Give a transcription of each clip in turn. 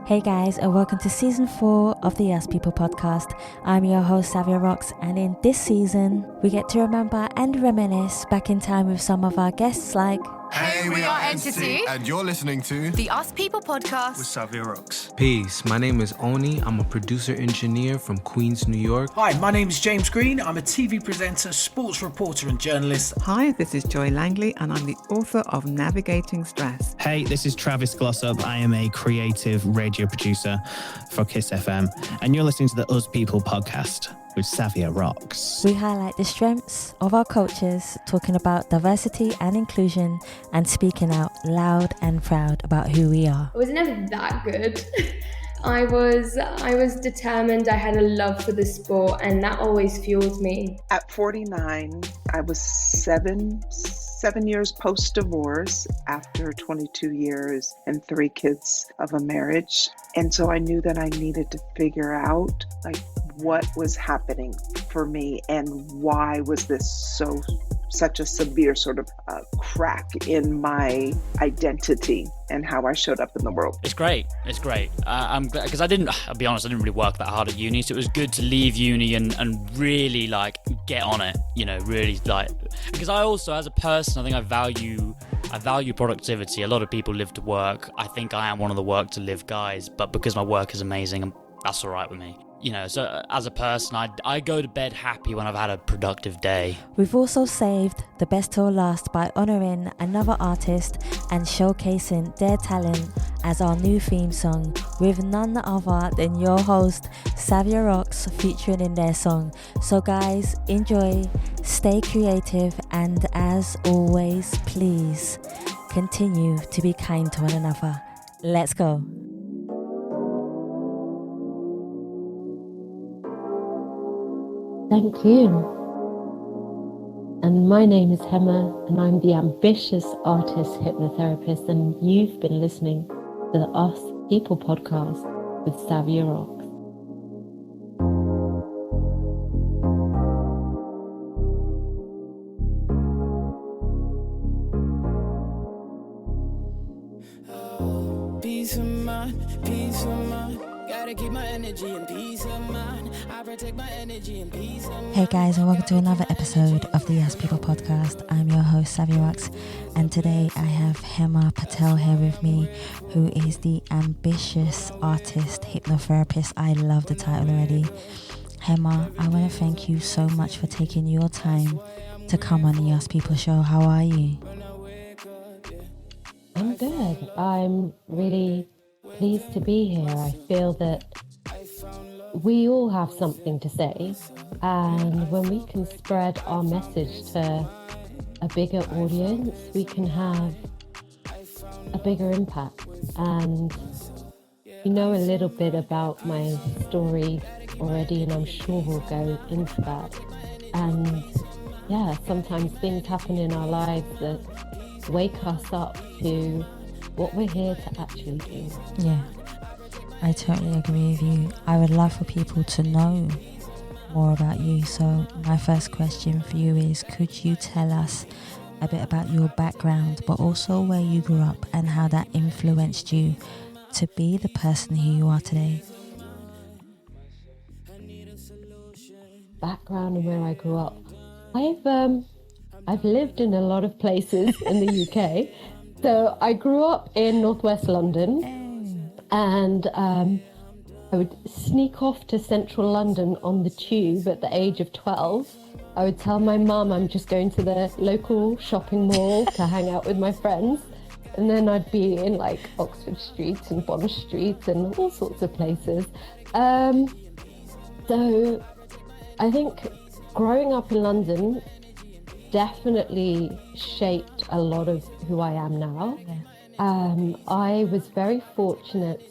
Hey guys, and welcome to season 4 of the Yes People podcast. I'm your host Savia Rocks, and in this season, we get to remember and reminisce back in time with some of our guests like... Hey, we are Entity, and you're listening to the Us People podcast with Savia Rocks. Peace, my name is Oni. I'm a producer-engineer from Queens, New York. Hi, my name is James Green. I'm a TV presenter, sports reporter and journalist. Hi, this is Joy Langley and I'm the author of Navigating Stress. Hey, this is Travis Glossop. I am a creative radio producer for Kiss FM and you're listening to the Us People podcast with Savia Rocks. We highlight the strengths of our cultures, talking about diversity and inclusion, and speaking out loud and proud about who we are. I was never that good. I was determined. I had a love for the sport, and that always fueled me. At 49, I was seven years post-divorce after 22 years and 3 kids of a marriage. And so I knew that I needed to figure out what was happening for me and why was this such a severe sort of crack in my identity and how I showed up in the world. It's great. I'm glad, because I'll be honest, I didn't really work that hard at uni, so it was good to leave uni and really get on it, really because I also, as a person, I think I value productivity. A lot of people live to work. I think I am one of the work to live guys, but because my work is amazing, that's all right with me. So as a person, I go to bed happy when I've had a productive day. We've also saved the best till last by honouring another artist and showcasing their talent as our new theme song, with none other than your host, Savia Rocks, featuring in their song. So guys, enjoy, stay creative, and as always, please continue to be kind to one another. Let's go. Thank you. And my name is Hema, and I'm the Ambitious Artists Hypnotherapist, and you've been listening to the Us People podcast with Savia Rocks. Peace of mind. Gotta keep my energy and peace of mind. I protect my energy and peace of mind. Hey guys, and welcome to another episode of the Yes People podcast. I'm your host Savia Rocks, and today I have Hema Patel here with me, who is the Ambitious Artist Hypnotherapist. I love the title already. Hema, I want to thank you so much for taking your time to come on the Yes People show. How are you? I'm good. I'm really pleased to be here. I feel that we all have something to say, and when we can spread our message to a bigger audience, we can have a bigger impact. And you know a little bit about my story already, and I'm sure we'll go into that. And yeah, sometimes things happen in our lives that wake us up to what we're here to actually do. Yeah, I totally agree with you. I would love for people to know more about you. So my first question for you is, could you tell us a bit about your background, but also where you grew up and how that influenced you to be the person who you are today? Background and where I grew up. I've lived in a lot of places in the UK. So I grew up in northwest London, and I would sneak off to central London on the tube at the age of 12. I would tell my mum I'm just going to the local shopping mall to hang out with my friends. And then I'd be in Oxford Street and Bond Street and all sorts of places. So I think growing up in London definitely shaped a lot of who I am now. Yeah. I was very fortunate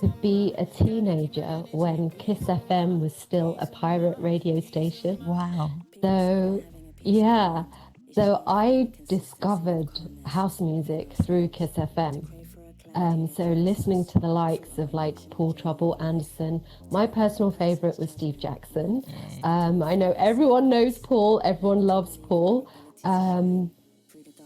to be a teenager when Kiss FM was still a pirate radio station. Wow. So, yeah. So I discovered house music through Kiss FM. So listening to the likes of Paul Trouble Anderson. My personal favorite was Steve Jackson. I know everyone knows Paul, everyone loves Paul.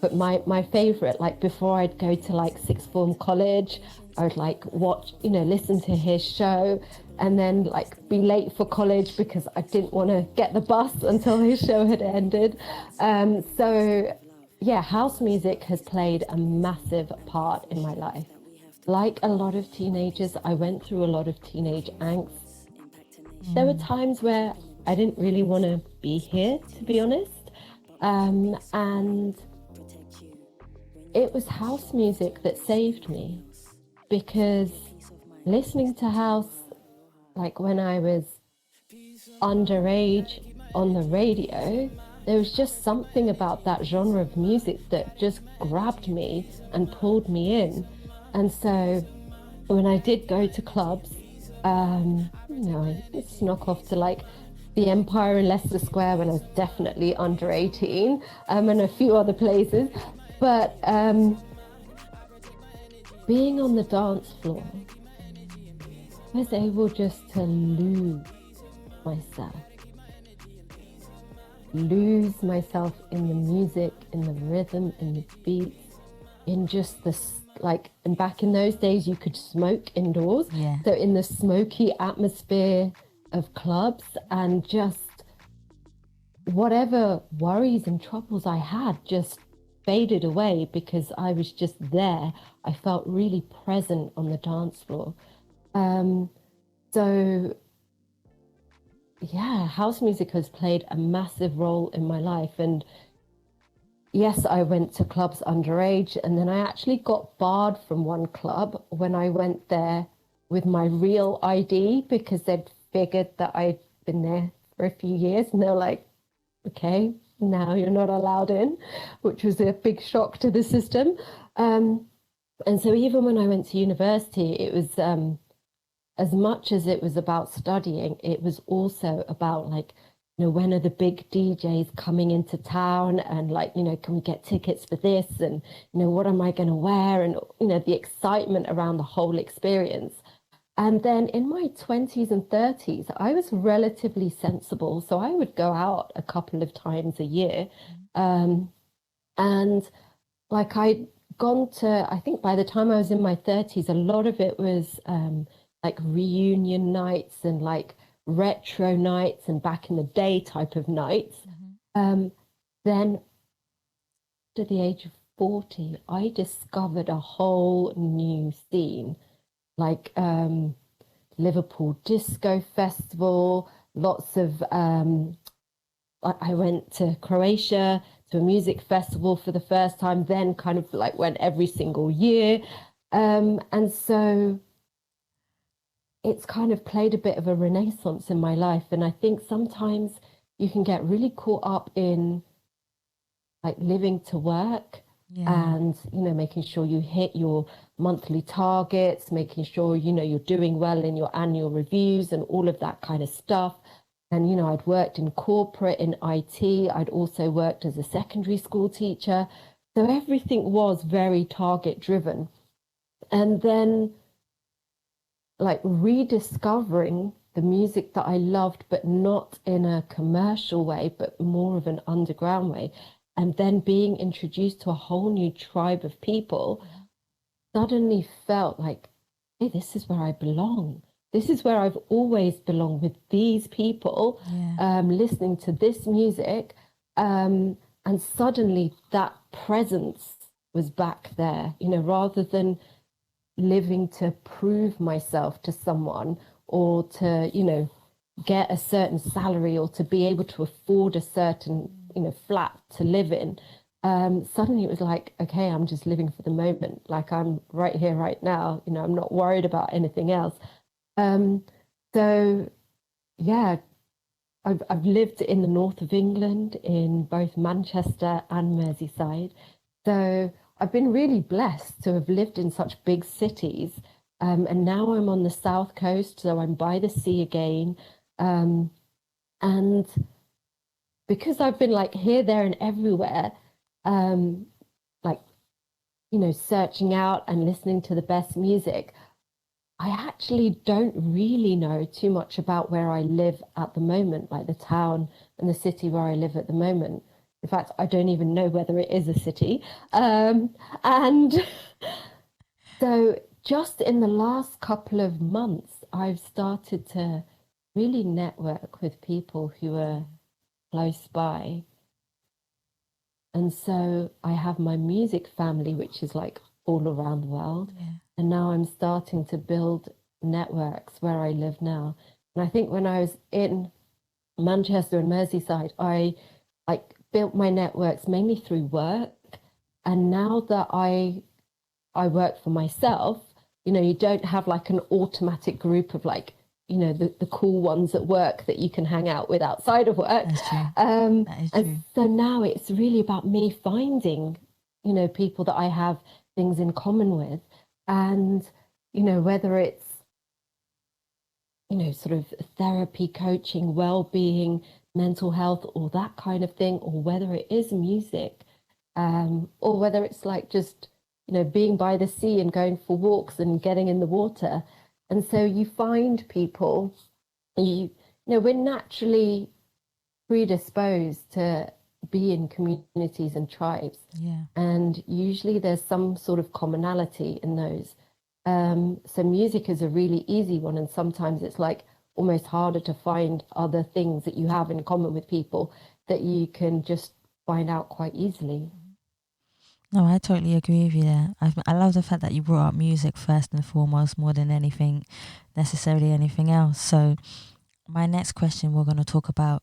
But my favorite, like before I'd go to like sixth form college, I would like watch, listen to his show, and then like be late for college because I didn't want to get the bus until his show had ended. So yeah, house music has played a massive part in my life. Like a lot of teenagers, I went through a lot of teenage angst. There were times where I didn't really want to be here, to be honest. And it was house music that saved me, because listening to house, like when I was underage on the radio, there was just something about that genre of music that just grabbed me and pulled me in. And so when I did go to clubs, I snuck off to like the Empire in Leicester Square when I was definitely under 18, and a few other places. But being on the dance floor, I was able just to lose myself in the music, in the rhythm, in the beats, in just this, like, and back in those days you could smoke indoors. Yeah. So in the smoky atmosphere of clubs, and just whatever worries and troubles I had just faded away because I was just there. I felt really present on the dance floor. So yeah, house music has played a massive role in my life. And yes, I went to clubs underage, and then I actually got barred from one club when I went there with my real ID, because they'd figured that I'd been there for a few years, and they're like, okay, now you're not allowed in, which was a big shock to the system. And so even when I went to university, it was, as much as it was about studying, it was also about like, when are the big DJs coming into town, and like, can we get tickets for this, and what am I going to wear, and the excitement around the whole experience. And then in my 20s and 30s, I was relatively sensible, so I would go out a couple of times a year, and like I'd gone to, I think by the time I was in my 30s, a lot of it was like reunion nights and like retro nights and back in the day type of nights. Then at the age of 40, I discovered a whole new scene, like Liverpool Disco Festival, lots of, I went to Croatia to a music festival for the first time, then kind of like went every single year. And so it's kind of played a bit of a renaissance in my life. And I think sometimes you can get really caught up in like living to work, and, making sure you hit your monthly targets, making sure, you're doing well in your annual reviews and all of that kind of stuff. And, I'd worked in corporate, in IT. I'd also worked as a secondary school teacher. So everything was very target driven. And then like rediscovering the music that I loved, but not in a commercial way, but more of an underground way. And then being introduced to a whole new tribe of people, suddenly felt like, hey, this is where I belong. This is where I've always belonged, with these people, listening to this music. And suddenly that presence was back there, rather than living to prove myself to someone, or to, get a certain salary, or to be able to afford a certain, flat to live in. Suddenly it was like, okay, I'm just living for the moment. Like, I'm right here, right now, I'm not worried about anything else. So yeah, I've lived in the north of England, in both Manchester and Merseyside. So I've been really blessed to have lived in such big cities. And now I'm on the south coast, so I'm by the sea again. And because I've been like here, there, and everywhere, like, searching out and listening to the best music, I actually don't really know too much about where I live at the moment, like the town and the city where I live at the moment. In fact, I don't even know whether it is a city. And so just in the last couple of months, I've started to really network with people who are close by. And so I have my music family, which is like all around the world. Yeah. And now I'm starting to build networks where I live now. And I think when I was in Manchester and Merseyside, I like built my networks mainly through work. And now that I work for myself, you know, you don't have like an automatic group of like, you know, the cool ones at work that you can hang out with outside of work. That's true. That is and true. so now it's really about me finding, you know, people that I have things in common with. And, you know, whether it's, you know, sort of therapy, coaching, well-being, mental health, or that kind of thing, or whether it is music, or whether it's like just, you know, being by the sea and going for walks and getting in the water. And so you find people, you know, we're naturally predisposed to be in communities and tribes. Yeah. And usually there's some sort of commonality in those. So music is a really easy one. And sometimes it's like almost harder to find other things that you have in common with people that you can just find out quite easily. No, I totally agree with you there. I love the fact that you brought up music first and foremost, more than necessarily anything else. So my next question, we're going to talk about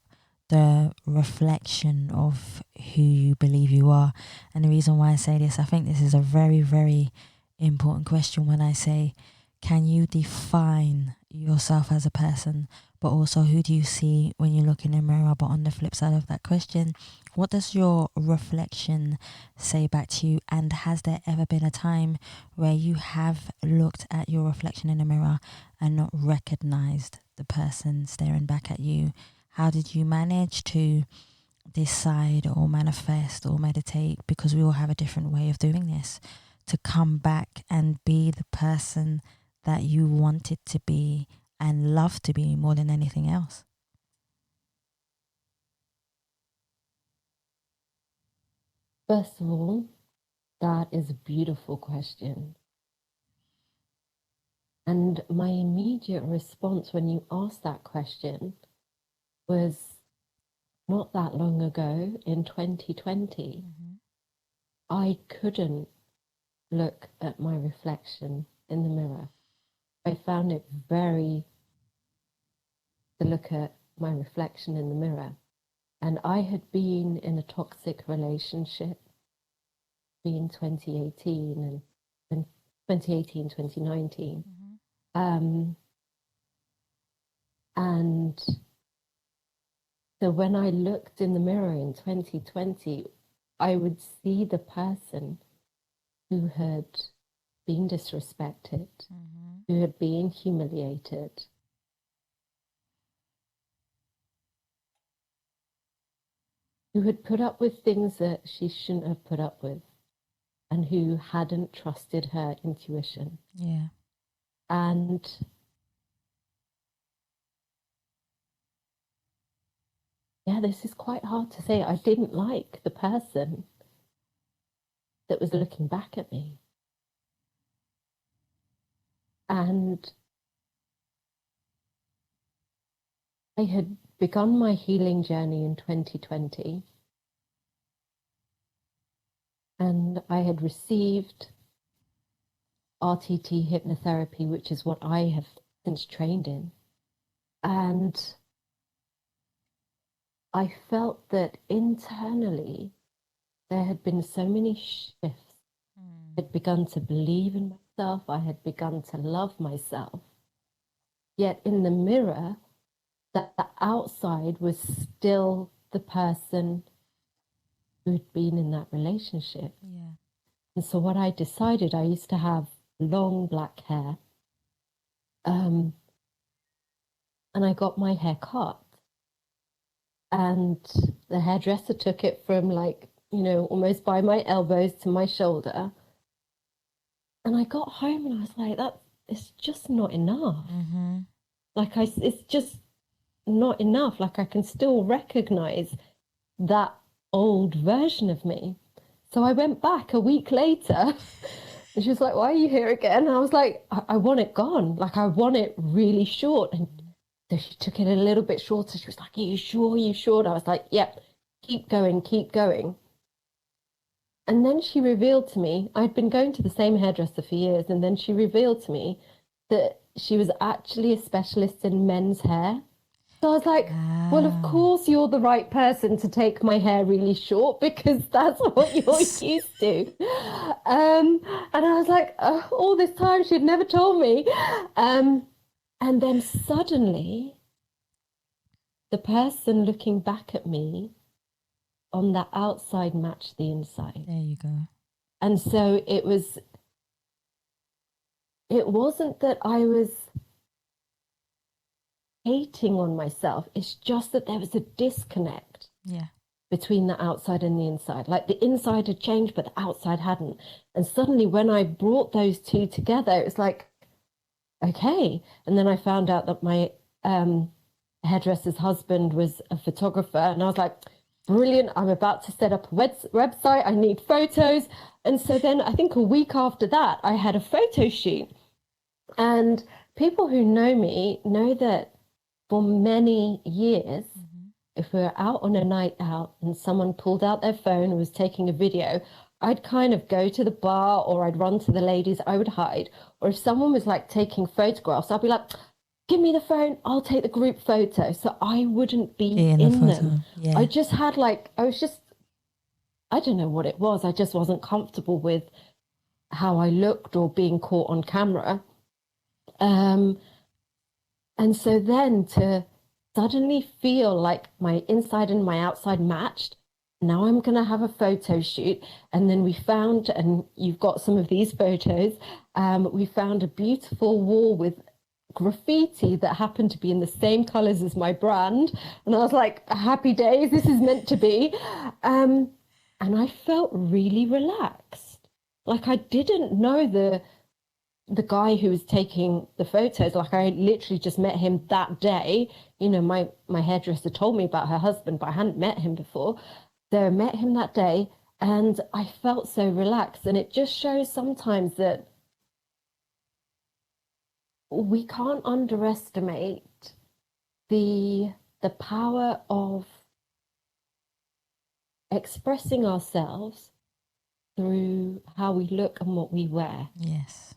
the reflection of who you believe you are. And the reason why I say this, I think this is a very, very important question when I say, can you define yourself as a person, but also who do you see when you look in the mirror? But on the flip side of that question, what does your reflection say back to you? And has there ever been a time where you have looked at your reflection in the mirror and not recognized the person staring back at you? How did you manage to decide or manifest or meditate, because we all have a different way of doing this, to come back and be the person that you wanted to be and love to be more than anything else? First of all, that is a beautiful question. And my immediate response when you asked that question was not that long ago in 2020. I couldn't look at my reflection in the mirror. I found it very to look at my reflection in the mirror. And I had been in a toxic relationship in 2018 and 2019. And so when I looked in the mirror in 2020, I would see the person who had been disrespected, who had been humiliated, who had put up with things that she shouldn't have put up with, and who hadn't trusted her intuition. Yeah. And yeah, this is quite hard to say. I didn't like the person that was looking back at me. And I had begun my healing journey in 2020. And I had received RTT hypnotherapy, which is what I have since trained in. And I felt that internally there had been so many shifts. I had begun to believe in myself. I had begun to love myself. Yet in the mirror, that the outside was still the person who'd been in that relationship. Yeah. And so what I decided, I used to have long black hair. And I got my hair cut. And the hairdresser took it from like, you know, almost by my elbows to my shoulder. And I got home and I was like, it's just not enough. Like it's just not enough. Like I can still recognize that old version of me. So I went back a week later and she was like, why are you here again? And I was like, I want it gone. Like, I want it really short. And so she took it a little bit shorter. She was like, are you sure? Are you sure? And I was like, yep, keep going, keep going. And then she revealed to me, I'd been going to the same hairdresser for years, and then she revealed to me that she was actually a specialist in men's hair. So I was like, well, of course you're the right person to take my hair really short, because that's what you're used to. And I was like, all this time she'd never told me. And then suddenly, the person looking back at me on the outside matched the inside. There you go. And so it wasn't that I was hating on myself. It's just that there was a disconnect between the outside and the inside. Like, the inside had changed, but the outside hadn't. And suddenly when I brought those two together, it was like, okay. And then I found out that my hairdresser's husband was a photographer, and I was like, brilliant, I'm about to set up a website, I need photos. And so then I think a week after that, I had a photo shoot. And people who know me know that for many years, if we were out on a night out and someone pulled out their phone and was taking a video, I'd kind of go to the bar, or I'd run to the ladies, I would hide. Or if someone was like taking photographs, I'd be like, give me the phone, I'll take the group photo. So I wouldn't be in them. Yeah. I just had like, I don't know what it was. I just wasn't comfortable with how I looked or being caught on camera. And so then to suddenly feel like my inside and my outside matched, now I'm going to have a photo shoot. And then we found, and you've got some of these photos, we found a beautiful wall with graffiti that happened to be in the same colors as my brand. And I was like, happy days, this is meant to be. And I felt really relaxed. Like, I didn't know the guy who was taking the photos. Like, I literally just met him that day. You know, my hairdresser told me about her husband, but I hadn't met him before. So I met him that day, and I felt so relaxed. And it just shows sometimes that we can't underestimate the power of expressing ourselves through how we look and what we wear. Yes.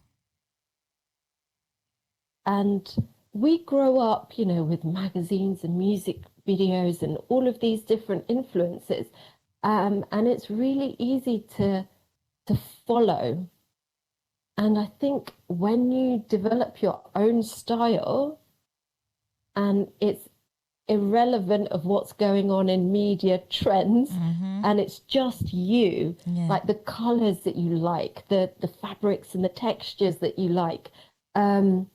And we grow up, you know, with magazines and music videos and all of these different influences. And it's really easy to follow. And I think when you develop your own style, and it's irrelevant of what's going on in media trends, and it's just you, like the colors that you like, the fabrics and the textures that you like. And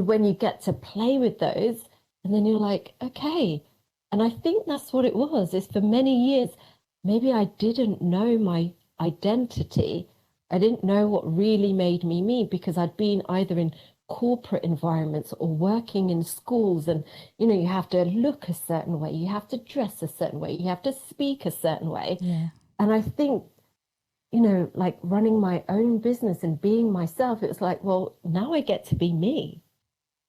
when you get to play with those, and then you're like, okay. And I think that's what it was, is for many years, maybe I didn't know my identity. I didn't know what really made me me, because I'd been either in corporate environments or working in schools, and you know, you have to look a certain way, you have to dress a certain way, you have to speak a certain way. And I think, you know, like running my own business and being myself, it was like, well, now I get to be me.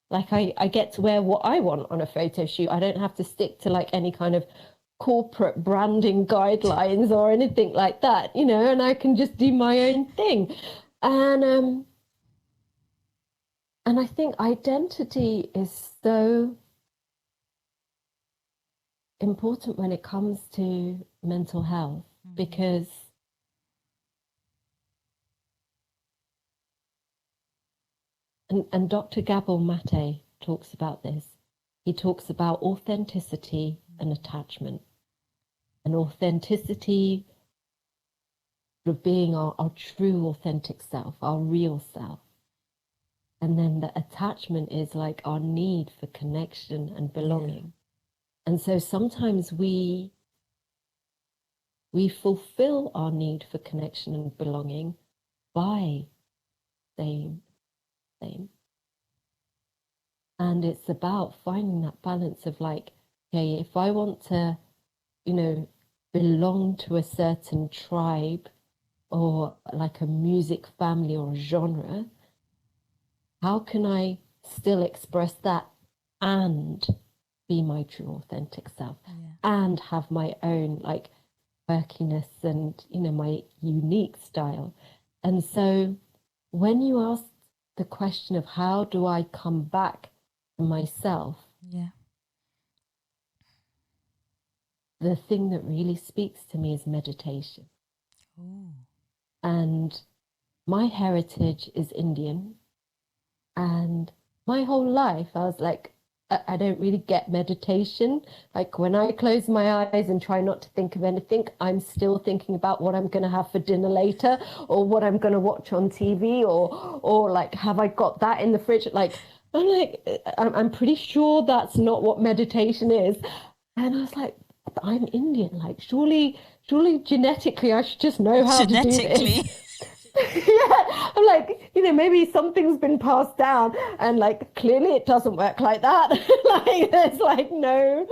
Like, I get to wear what I want on a photo shoot. I don't have to stick to like any kind of corporate branding guidelines or anything like that, you know, and I can just do my own thing. And I think identity is so important when it comes to mental health, because and Dr. Gabor Mate talks about this. He talks about authenticity and attachment. And authenticity of being our true authentic self, our real self. And then the attachment is like our need for connection and belonging. And so sometimes we fulfill our need for connection and belonging by saying same. And it's about finding that balance of like, okay, if I want to, you know, belong to a certain tribe or like a music family or a genre, how can I still express that and be my true authentic self and have my own like quirkiness and, you know, my unique style? And so when you ask the question of how do I come back to myself, the thing that really speaks to me is meditation. Ooh. And my heritage is Indian. And my whole life, I was like, I don't really get meditation. Like when I close my eyes and try not to think of anything, I'm still thinking about what I'm going to have for dinner later, or what I'm going to watch on TV, or like, have I got that in the fridge? Like, I'm pretty sure that's not what meditation is. And I was like, I'm Indian. Like, surely genetically, I should just know how to do this. Yeah, I'm like, you know, maybe something's been passed down, and like clearly it doesn't work like that. Like there's like no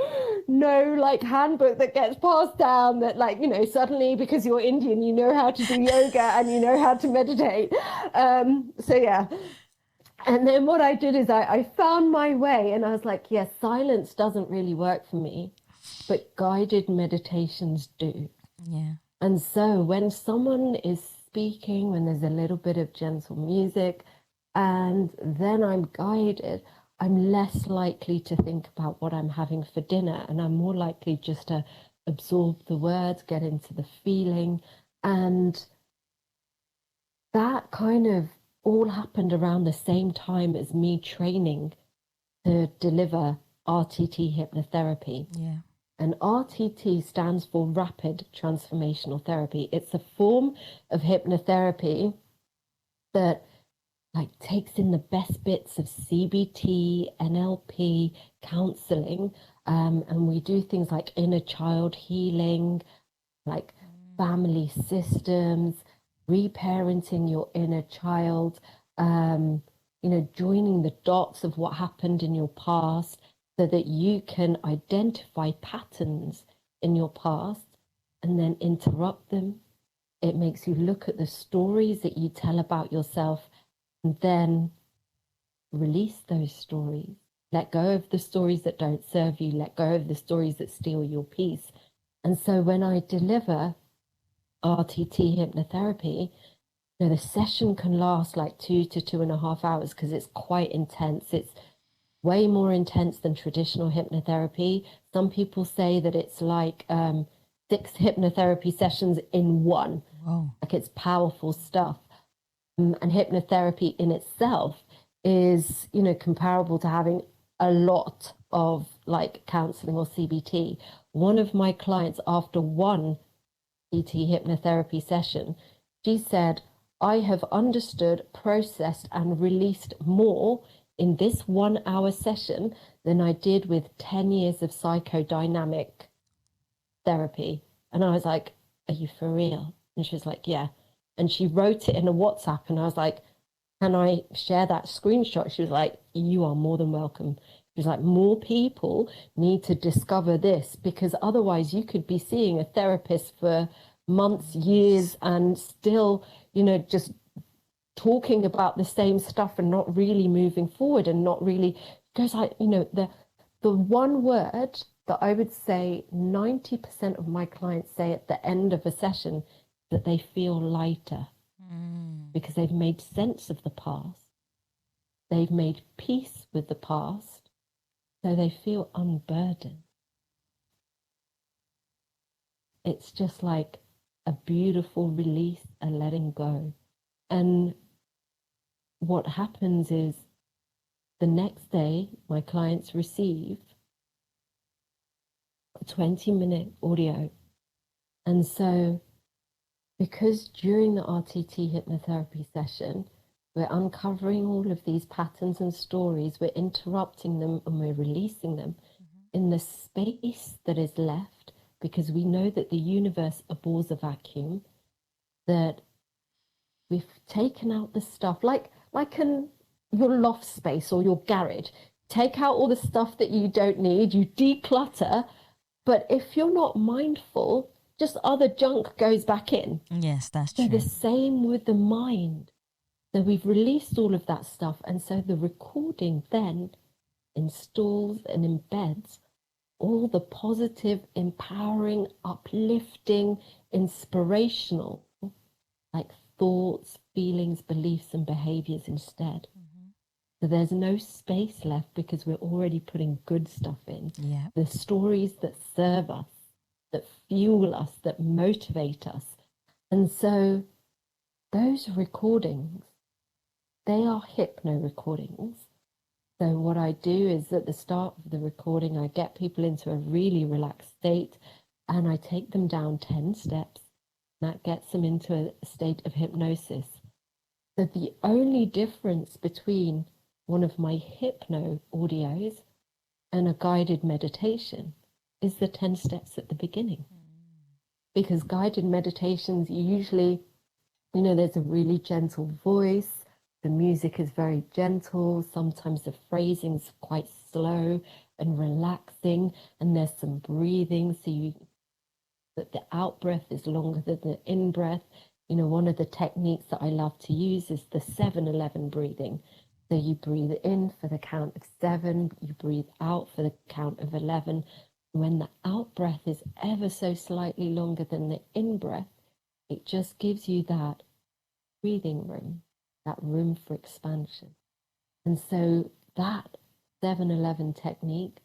like handbook that gets passed down that, like, you know, suddenly because you're Indian you know how to do yoga and you know how to meditate. So yeah. And then what I did is I found my way, and I was like, yes, silence doesn't really work for me, but guided meditations do. Yeah. And so when someone is speaking, when there's a little bit of gentle music, and then I'm guided, I'm less likely to think about what I'm having for dinner, and I'm more likely just to absorb the words, get into the feeling. And that kind of all happened around the same time as me training to deliver RTT hypnotherapy. Yeah. And RTT stands for Rapid Transformational Therapy. It's a form of hypnotherapy that like takes in the best bits of CBT, NLP, counseling, and we do things like inner child healing, like family systems, reparenting your inner child, you know, joining the dots of what happened in your past, so that you can identify patterns in your past and then interrupt them. It makes you look at the stories that you tell about yourself and then release those stories. Let go of the stories that don't serve you. Let go of the stories that steal your peace. And so when I deliver RTT hypnotherapy, you know, the session can last like 2 to 2.5 hours because it's quite intense. It's way more intense than traditional hypnotherapy. Some people say that it's like 6 hypnotherapy sessions in one. Wow. Like it's powerful stuff. And hypnotherapy in itself is, you know, comparable to having a lot of like counseling or CBT. One of my clients, after one CT hypnotherapy session, she said, I have understood, processed, and released more in this 1 hour session than I did with 10 years of psychodynamic therapy. And I was like, are you for real? And she was like, yeah. And she wrote it in a WhatsApp, and I was like, can I share that screenshot? She was like, you are more than welcome. She was like, more people need to discover this, because otherwise you could be seeing a therapist for months, years, and still, you know, just talking about the same stuff and not really moving forward, and not really, because I, you know, the one word that I would say 90% of my clients say at the end of a session, that they feel lighter because they've made sense of the past. They've made peace with the past, so they feel unburdened. It's just like a beautiful release, a letting go. And what happens is the next day, my clients receive a 20-minute audio. And so because during the RTT hypnotherapy session, we're uncovering all of these patterns and stories, we're interrupting them and we're releasing them in the space that is left, because we know that the universe abhors a vacuum, that we've taken out the stuff, like in your loft space or your garage. Take out all the stuff that you don't need, you declutter, but if you're not mindful, just other junk goes back in. Yes, that's so true. The same with the mind. So we've released all of that stuff, and so the recording then installs and embeds all the positive, empowering, uplifting, inspirational, like thoughts, feelings, beliefs, and behaviors instead. So there's no space left because we're already putting good stuff in. Yeah. The stories that serve us, that fuel us, that motivate us. And so those recordings, they are hypno recordings. So what I do is at the start of the recording, I get people into a really relaxed state and I take them down 10 steps. That gets them into a state of hypnosis. So the only difference between one of my hypno audios and a guided meditation is the 10 steps at the beginning. Because guided meditations usually, there's a really gentle voice. The music is very gentle. Sometimes the phrasing's quite slow and relaxing, and there's some breathing, so that the out breath is longer than the in breath. One of the techniques that I love to use is the 7-11 breathing. So you breathe in for the count of 7, you breathe out for the count of 11. When the out breath is ever so slightly longer than the in breath, it just gives you that breathing room, that room for expansion. And so that 7-11 technique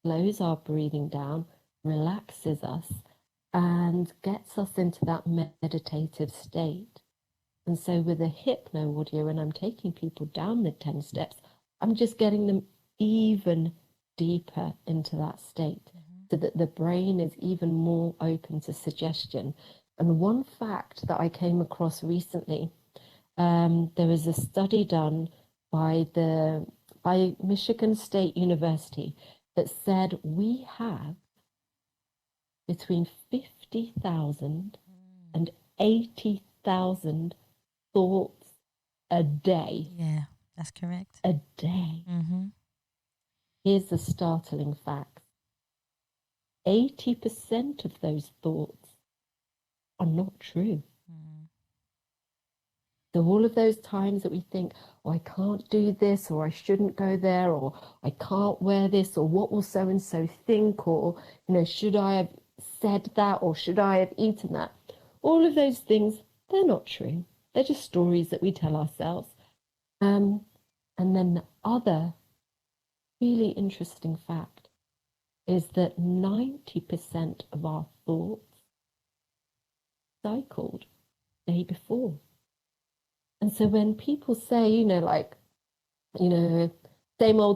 slows our breathing down, relaxes us, and gets us into that meditative state. And so with a hypno audio, when I'm taking people down the 10 steps, I'm just getting them even deeper into that state, so that the brain is even more open to suggestion. And one fact that I came across recently, there was a study done by Michigan State University that said we have between 50,000 and 80,000 thoughts a day. Yeah, that's correct. A day. Here's the startling fact. 80% of those thoughts are not true. So all of those times that we think, oh, I can't do this, or I shouldn't go there, or I can't wear this, or what will so-and-so think, or, should I have said that, or should I have eaten that? All of those things, they're not true. They're just stories that we tell ourselves. And then the other really interesting fact is that 90% of our thoughts cycled the day before. And so when people say,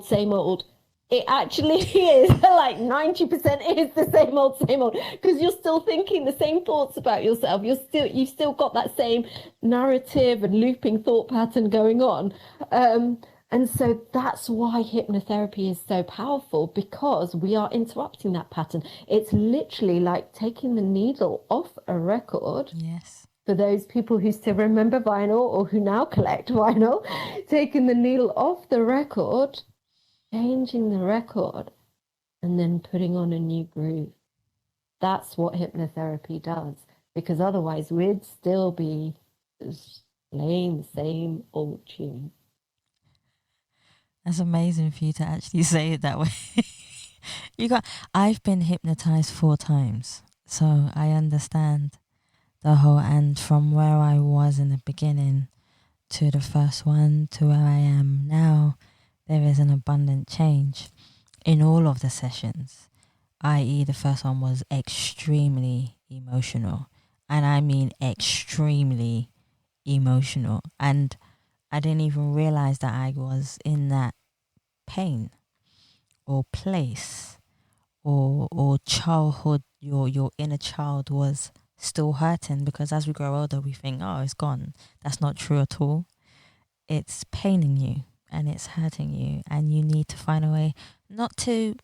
same old, it actually is like 90% is the same old, because you're still thinking the same thoughts about yourself. You've still got that same narrative and looping thought pattern going on. And so that's why hypnotherapy is so powerful, because we are interrupting that pattern. It's literally like taking the needle off a record. Yes. For those people who still remember vinyl or who now collect vinyl, taking the needle off the record, changing the record, and then putting on a new groove. That's what hypnotherapy does, because otherwise we'd still be playing the same old tune. That's amazing for you to actually say it that way. I've been hypnotized 4 times, so I understand the whole, and from where I was in the beginning to the first one to where I am now, there is an abundant change in all of the sessions, i.e. the first one was extremely emotional, and I mean extremely emotional, and I didn't even realize that I was in that pain or place or childhood. Your inner child was still hurting, because as we grow older we think, oh, it's gone. That's not true at all. It's paining you and it's hurting you, and you need to find a way not to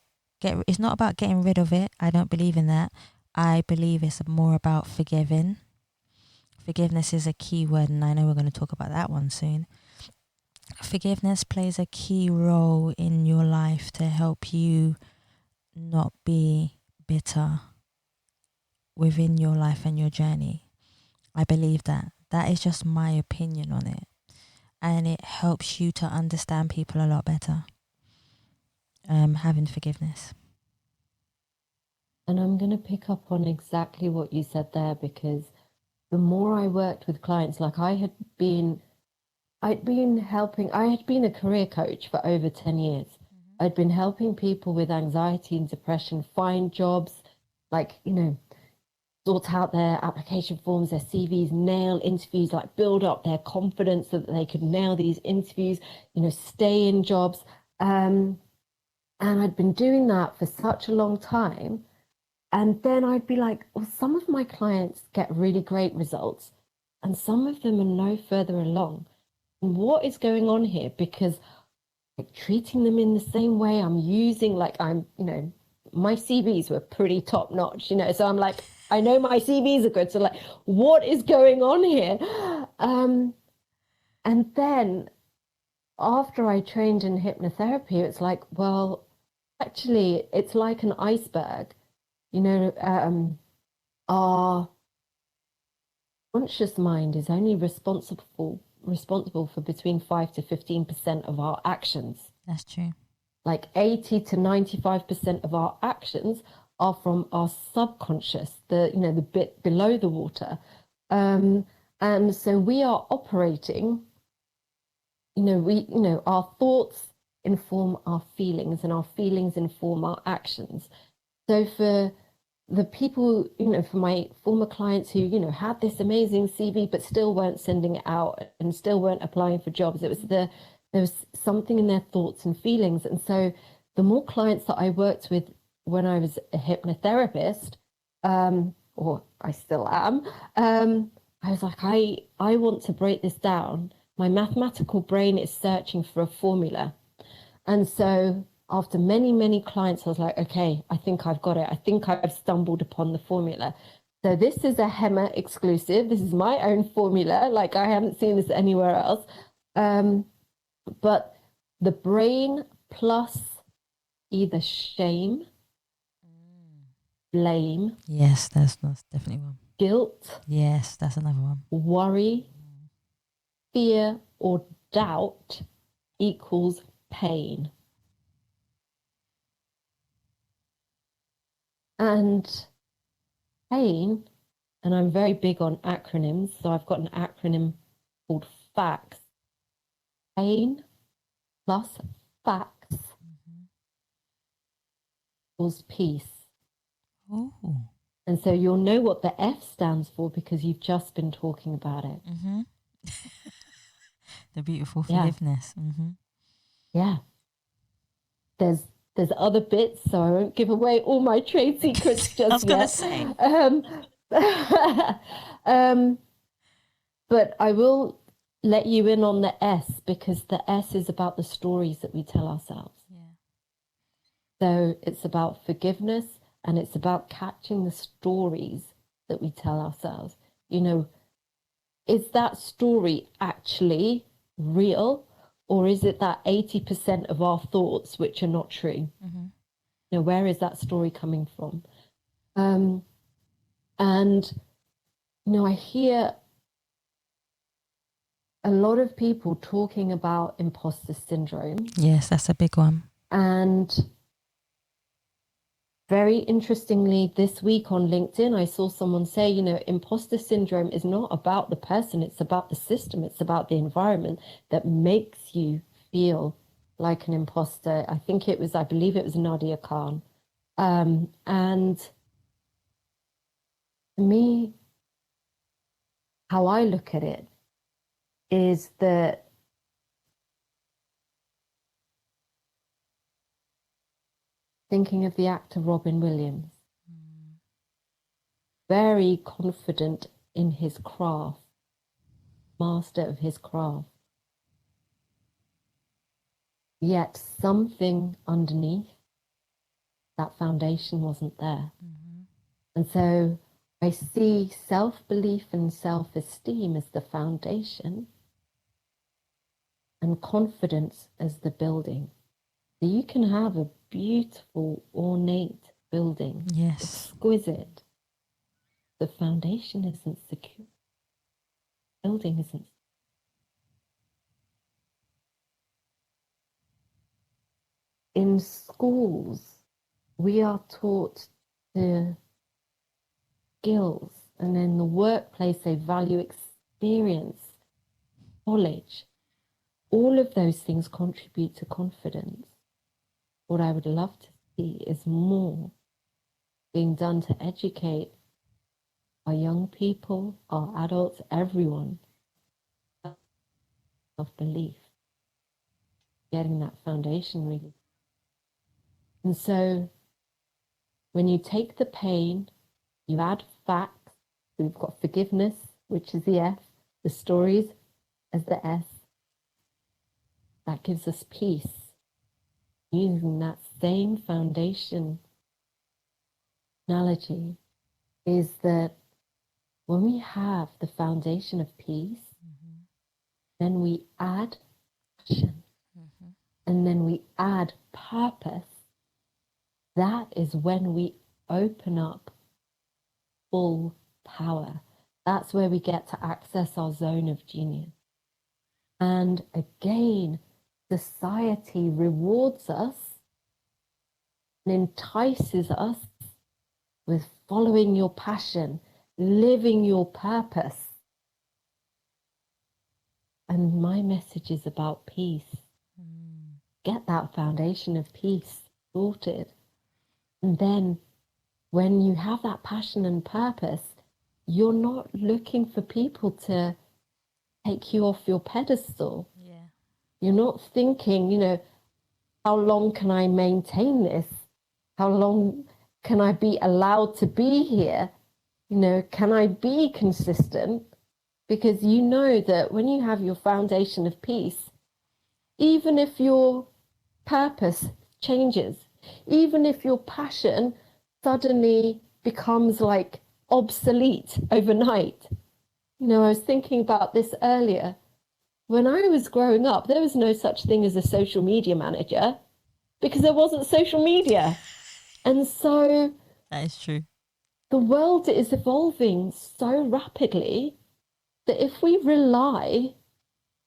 it's not about getting rid of it. I don't believe in that. I believe it's more about forgiving. Forgiveness is a key word, and I know we're going to talk about that one soon. Forgiveness plays a key role in your life to help you not be bitter within your life and your journey. I believe that. That is just my opinion on it. And it helps you to understand people a lot better. Having forgiveness. And I'm going to pick up on exactly what you said there, because the more I worked with clients, like I had been a career coach for over 10 years. I'd been helping people with anxiety and depression find jobs, like, sort out their application forms, their CVs, nail interviews, like build up their confidence so that they could nail these interviews, stay in jobs. And I'd been doing that for such a long time. And then I'd be like, well, some of my clients get really great results and some of them are no further along. And what is going on here? Because like treating them in the same way, I'm using, like, my CVs were pretty top notch, so I'm like, I know my CVs are good. So like, what is going on here? And then after I trained in hypnotherapy, it's like, well, actually, it's like an iceberg. Our conscious mind is only responsible for between 5 to 15% of our actions. That's true. Like 80 to 95% of our actions are from our subconscious, the bit below the water. And so we are operating, our thoughts inform our feelings and our feelings inform our actions. So for the people, for my former clients who, had this amazing CV, but still weren't sending it out and still weren't applying for jobs, there was something in their thoughts and feelings. And so the more clients that I worked with when I was a hypnotherapist, or I still am, I was like, I want to break this down. My mathematical brain is searching for a formula. And so after many, many clients, I was like, okay, I think I've got it. I think I've stumbled upon the formula. So this is a Hema exclusive. This is my own formula. Like, I haven't seen this anywhere else. But the brain plus either shame, blame. Yes, that's definitely one. Guilt. Yes, that's another one. Worry, fear, or doubt equals pain. And pain, and I'm very big on acronyms, so I've got an acronym called FACTS. Pain plus facts equals peace. Oh. And so you'll know what the F stands for because you've just been talking about it. Mm-hmm. The beautiful forgiveness. Yeah. Mm-hmm. Yeah. There's other bits, so I won't give away all my trade secrets just yet. I was going to say. But I will let you in on the S, because the S is about the stories that we tell ourselves. Yeah. So it's about forgiveness, and it's about catching the stories that we tell ourselves. Is that story actually real? Or is it that 80% of our thoughts which are not true? Mm-hmm. Where is that story coming from? And, I hear a lot of people talking about imposter syndrome. Yes, that's a big one. And very interestingly, this week on LinkedIn, I saw someone say, imposter syndrome is not about the person, it's about the system, it's about the environment that makes you feel like an imposter. I believe it was Nadia Khan. And to me, how I look at it is that thinking of the actor Robin Williams, very confident in his craft, master of his craft, yet something underneath that foundation wasn't there. Mm-hmm. And so I see self-belief and self-esteem as the foundation and confidence as the building. So you can have a beautiful, ornate building. Yes. Exquisite. the foundation isn't secure. Building isn't. In schools, we are taught the skills, and in the workplace, they value experience, knowledge. All of those things contribute to confidence. What I would love to see is more being done to educate our young people, our adults, everyone, of belief, getting that foundation really. And so when you take the pain, you add facts, we've got forgiveness, which is the F, the stories as the S, that gives us peace. Using that same foundation analogy is that when we have the foundation of peace, then we add passion, and then we add purpose. That is when we open up full power. That's where we get to access our zone of genius. And again, society rewards us and entices us with following your passion, living your purpose. And my message is about peace. Get that foundation of peace sorted. And then when you have that passion and purpose, you're not looking for people to take you off your pedestal. Yeah. You're not thinking, you know, how long can I maintain this? How long can I be allowed to be here? You know, can I be consistent? Because you know that when you have your foundation of peace, even if your purpose changes, even if your passion suddenly becomes like obsolete overnight. You know, I was thinking about this earlier. When I was growing up, there was no such thing as a social media manager because there wasn't social media. And so That is true. the world is evolving so rapidly that if we rely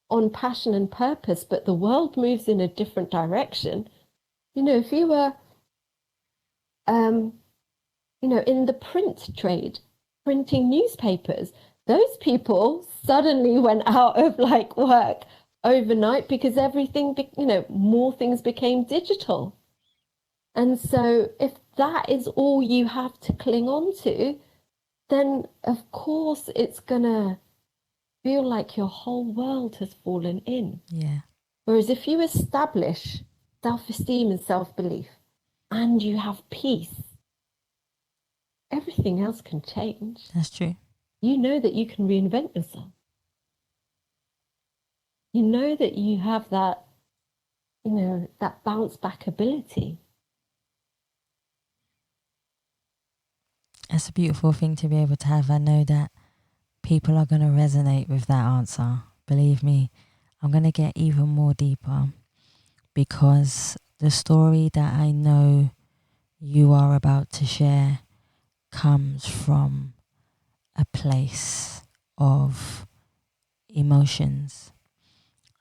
on passion and purpose, but the world moves in a different direction, you know, if you were, you know, in the print trade, printing newspapers, those people suddenly went out of like work overnight because everything, you know, more things became digital. And so if that is all you have to cling on to, then of course it's gonna feel like your whole world has fallen in. Yeah. Whereas if you establish self-esteem and self-belief and you have peace, everything else can change. That's true. You know that you can reinvent yourself. You know that you have that, you know, that bounce back ability. It's a beautiful thing to be able to have. I know that people are going to resonate with that answer. Believe me, I'm going to get even more deeper because the story that I know you are about to share comes from a place of emotions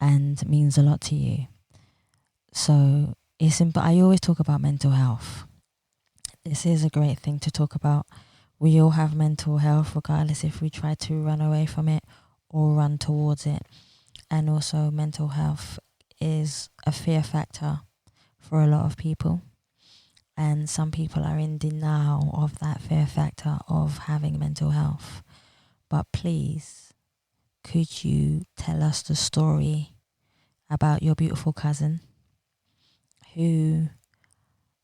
and means a lot to you. So it's I always talk about mental health. This is a great thing to talk about. We all have mental health, regardless if we try to run away from it or run towards it. And also mental health is a fear factor for a lot of people. And some people are in denial of that fear factor of having mental health. But please, could you tell us the story about your beautiful cousin who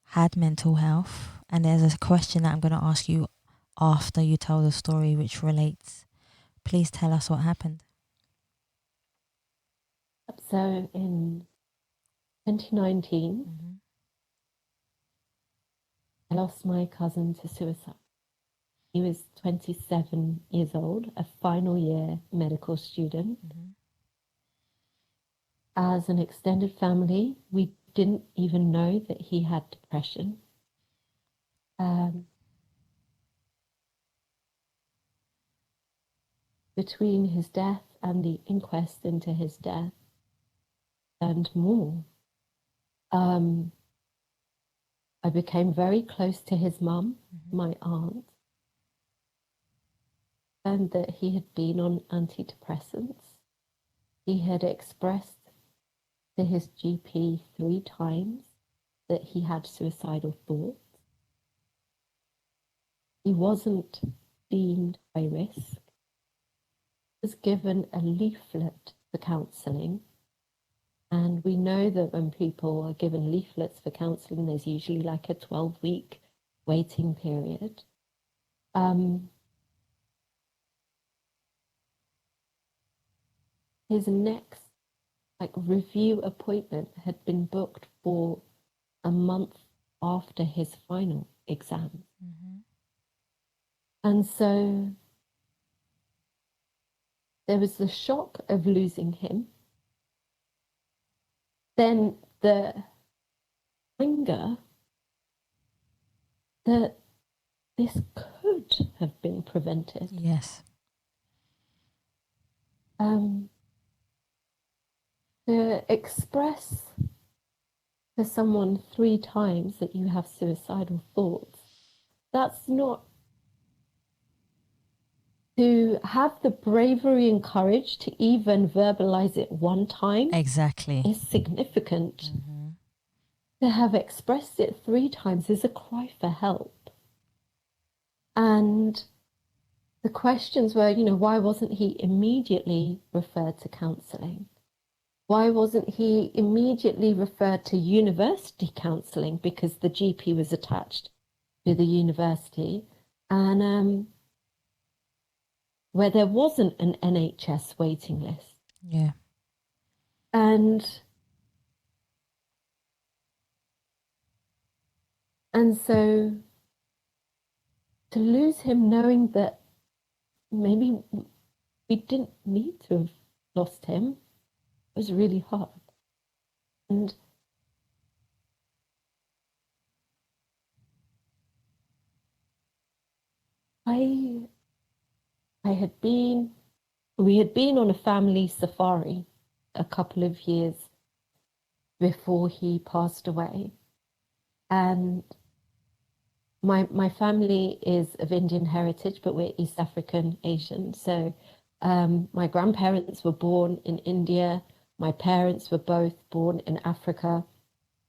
had mental health? And there's a question that I'm going to ask you after you tell the story which relates. Please tell us what happened. So in 2019, I lost my cousin to suicide. He was 27 years old, a final year medical student. As an extended family, we didn't even know that he had depression. between his death and the inquest into his death and more. I became very close to his mum, my aunt, and that he had been on antidepressants. He had expressed to his GP 3 times that he had suicidal thoughts. He wasn't deemed high risk. He was given a leaflet for counselling. And we know that when people are given leaflets for counselling, there's usually like a 12-week waiting period. His next review appointment had been booked for a month after his final exam. And so there was the shock of losing him. Then the anger that this could have been prevented. Yes. To express to someone 3 times that you have suicidal thoughts, that's not, to have the bravery and courage to even verbalize it 1 time. Exactly. Is significant. To have expressed it 3 times is a cry for help. And the questions were, why wasn't he immediately referred to counselling? Why wasn't he immediately referred to university counselling, because the GP was attached to the university, and where there wasn't an NHS waiting list. Yeah. And so to lose him knowing that maybe we didn't need to have lost him was really hard. And we had been on a family safari a couple of years before he passed away. And my family is of Indian heritage, but we're East African Asian. So my grandparents were born in India. My parents were both born in Africa.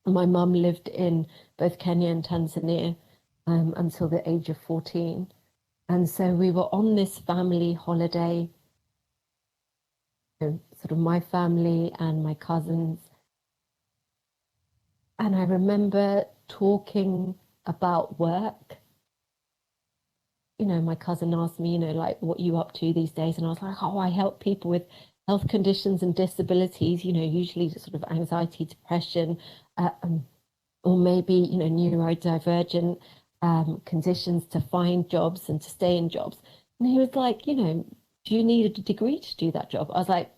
My mum lived in both Kenya and Tanzania until the age of 14. And so we were on this family holiday, sort of my family and my cousins. And I remember talking about work. My cousin asked me, what are you up to these days? And I was like, I help people with health conditions and disabilities, usually sort of anxiety, depression, or maybe, neurodivergent conditions, to find jobs and to stay in jobs. And he was like, do you need a degree to do that job? I was like,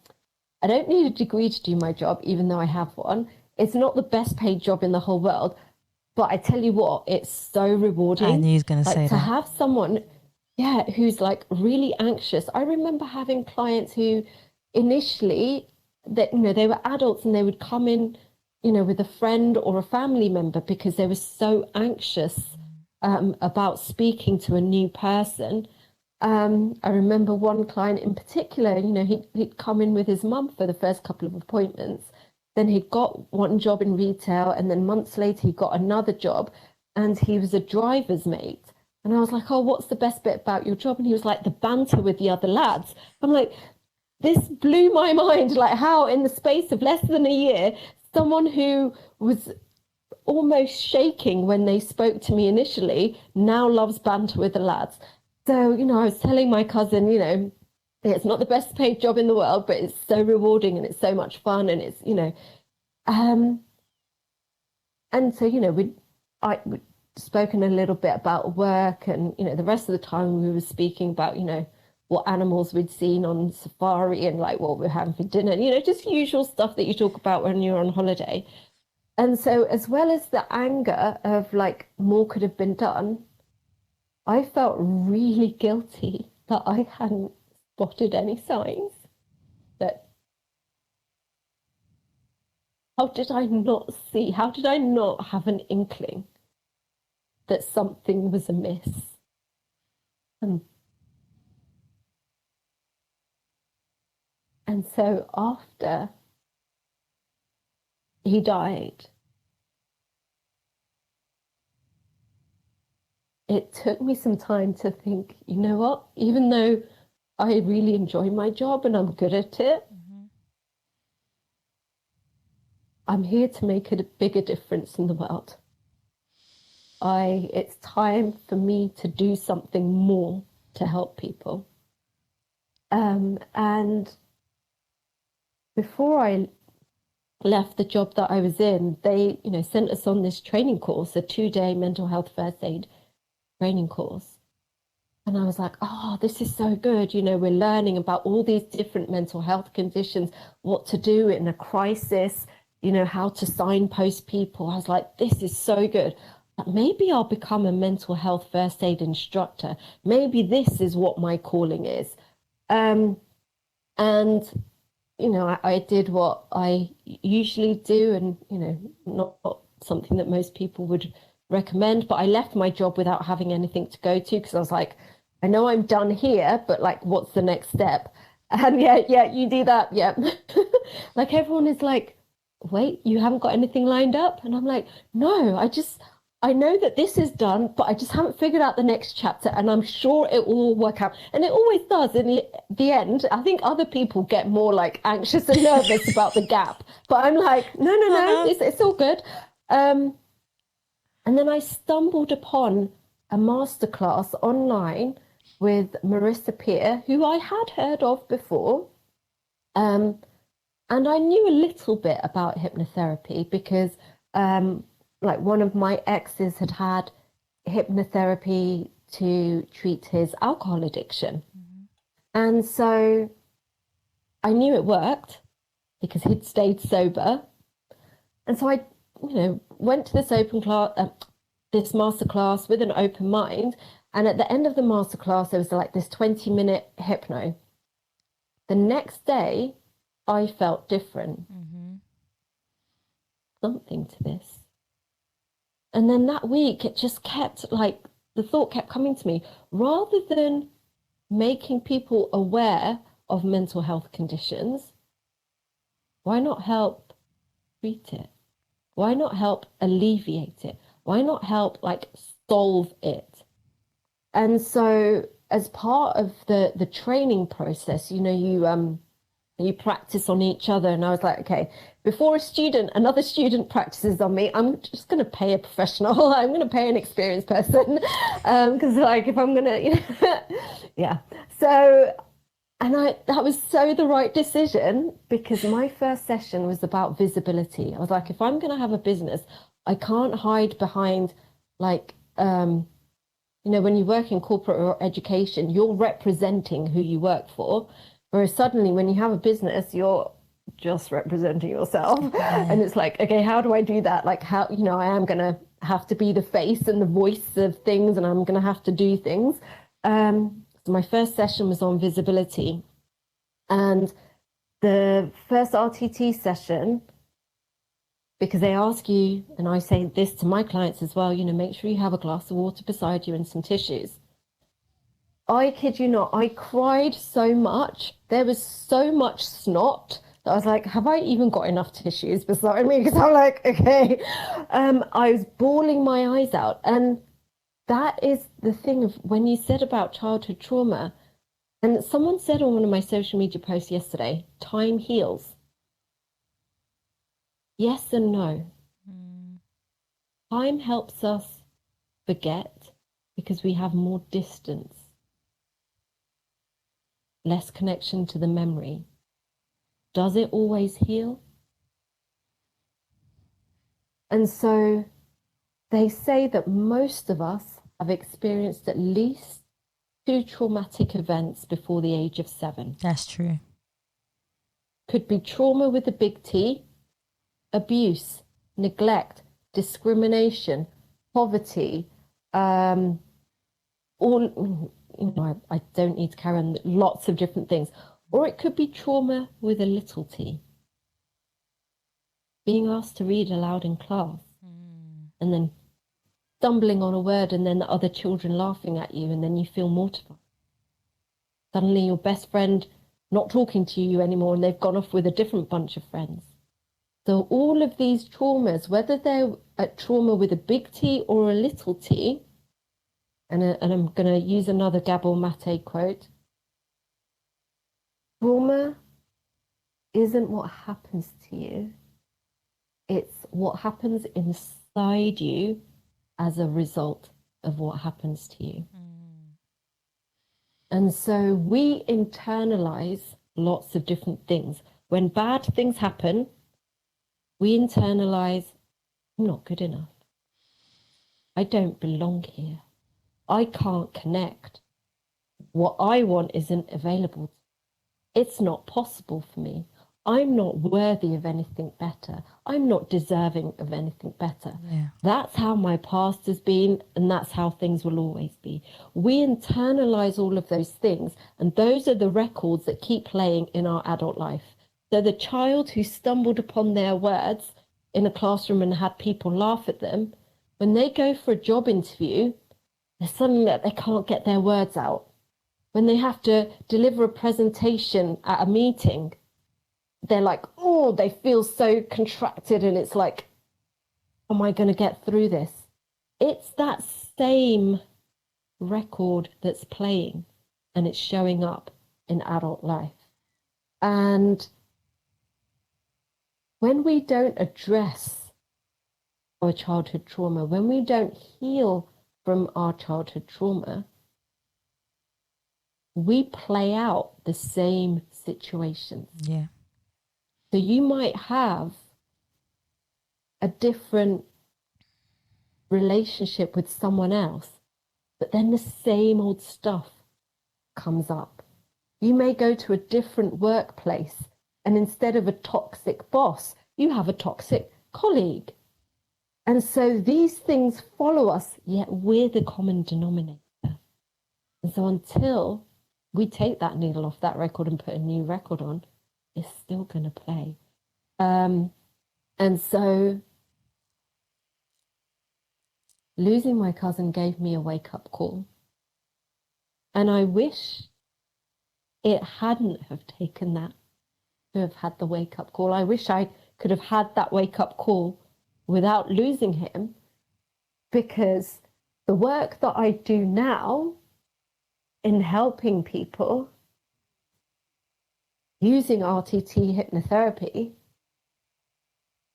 I don't need a degree to do my job, even though I have one. It's not the best paid job in the whole world, but I tell you what, it's so rewarding. I knew he was going to say to that. have someone, who's really anxious. I remember having clients who initially, that they were adults and they would come in, with a friend or a family member because they were so anxious about speaking to a new person. I remember one client in particular, he'd come in with his mum for the first couple of appointments. Then he got one job in retail, and then months later he got another job, and he was a driver's mate. And I was like, oh, what's the best bit about your job? And he was like, the banter with the other lads. I'm like, this blew my mind, how in the space of less than a year, someone who was almost shaking when they spoke to me initially now loves banter with the lads. So, I was telling my cousin, it's not the best paid job in the world, but it's so rewarding and it's so much fun, and it's, and so, we'd spoken a little bit about work, and, the rest of the time we were speaking about, what animals we'd seen on safari and what we're having for dinner, just usual stuff that you talk about when you're on holiday. And so as well as the anger of more could have been done, I felt really guilty that I hadn't spotted any signs that, how did I not see, how did I not have an inkling that something was amiss? And so after he died, it took me some time to think, you know what, even though I really enjoy my job and I'm good at it, I'm here to make a bigger difference in the world. It's time for me to do something more to help people. And before I left the job that I was in, they, sent us on this training course, a 2-day mental health first aid training course. And I was like, oh, this is so good. We're learning about all these different mental health conditions, what to do in a crisis, how to signpost people. I was like, this is so good. But maybe I'll become a mental health first aid instructor. Maybe this is what my calling is. And I did what I usually do, and, not something that most people would recommend, but I left my job without having anything to go to, because I was like, I know I'm done here, but like, what's the next step? And yeah, you do that. Yeah. Like everyone is like, wait, you haven't got anything lined up? And I'm like, no, I know that this is done, but I just haven't figured out the next chapter, and I'm sure it will all work out. And it always does in the end. I think other people get more like anxious and nervous about the gap, but I'm like, no, it's all good. And then I stumbled upon a masterclass online with Marissa Peer, who I had heard of before. And I knew a little bit about hypnotherapy because like one of my exes had hypnotherapy to treat his alcohol addiction. And so I knew it worked because he'd stayed sober. And so I, went to this this masterclass with an open mind. And at the end of the masterclass, there was like this 20-minute hypno. The next day, I felt different. Something to this. And then that week, it just kept the thought kept coming to me, rather than making people aware of mental health conditions, why not help treat it? Why not help alleviate it? Why not help solve it? And so as part of the training process, you practice on each other. And I was like, okay, before another student practices on me, I'm just going to pay a professional. I'm going to pay an experienced person. Because if I'm going to, yeah. So, that was so the right decision, because my first session was about visibility. I was like, if I'm going to have a business, I can't hide behind when you work in corporate or education, you're representing who you work for. Whereas suddenly when you have a business, you're just representing yourself. And it's like, okay, how do I do that? How, I am going to have to be the face and the voice of things, and I'm going to have to do things. So my first session was on visibility. And the first RTT session, because they ask you, and I say this to my clients as well, make sure you have a glass of water beside you and some tissues. I kid you not, I cried so much. There was so much snot that I was like, have I even got enough tissues beside me? Because I'm like, okay. I was bawling my eyes out. And that is the thing of when you said about childhood trauma, and someone said on one of my social media posts yesterday, time heals. Yes and no. Time helps us forget because we have more distance, less connection to the memory. Does it always heal? And so they say that most of us have experienced at least 2 traumatic events before the age of 7. That's true. Could be trauma with a big T, abuse, neglect, discrimination, poverty, all, I don't need to carry on, lots of different things. Or it could be trauma with a little t. Being asked to read aloud in class and then stumbling on a word and then the other children laughing at you, and then you feel mortified. Suddenly your best friend not talking to you anymore and they've gone off with a different bunch of friends. So all of these traumas, whether they're a trauma with a big T or a little t, and I'm going to use another Gabor Mate quote, trauma isn't what happens to you. It's what happens inside you as a result of what happens to you. And so we internalize lots of different things. When bad things happen, we internalize, I'm not good enough. I don't belong here. I can't connect. What I want isn't available. It's not possible for me. I'm not worthy of anything better. I'm not deserving of anything better. Yeah. That's how my past has been, and that's how things will always be. We internalize all of those things, and those are the records that keep playing in our adult life. So the child who stumbled upon their words in a classroom and had people laugh at them, when they go for a job interview, there's something that they can't get their words out. When they have to deliver a presentation at a meeting, they're like, oh, they feel so contracted, and it's like, am I going to get through this? It's that same record that's playing, and it's showing up in adult life. And when we don't address our childhood trauma, when we don't heal from our childhood trauma, we play out the same situations. Yeah. So you might have a different relationship with someone else, but then the same old stuff comes up. You may go to a different workplace, and instead of a toxic boss, you have a toxic colleague. And so these things follow us, yet we're the common denominator. And so until we take that needle off that record and put a new record on, it's still going to play. And so losing my cousin gave me a wake-up call. And I wish it hadn't have taken that to have had the wake-up call. I wish I could have had that wake-up call without losing him, because the work that I do now in helping people using RTT hypnotherapy,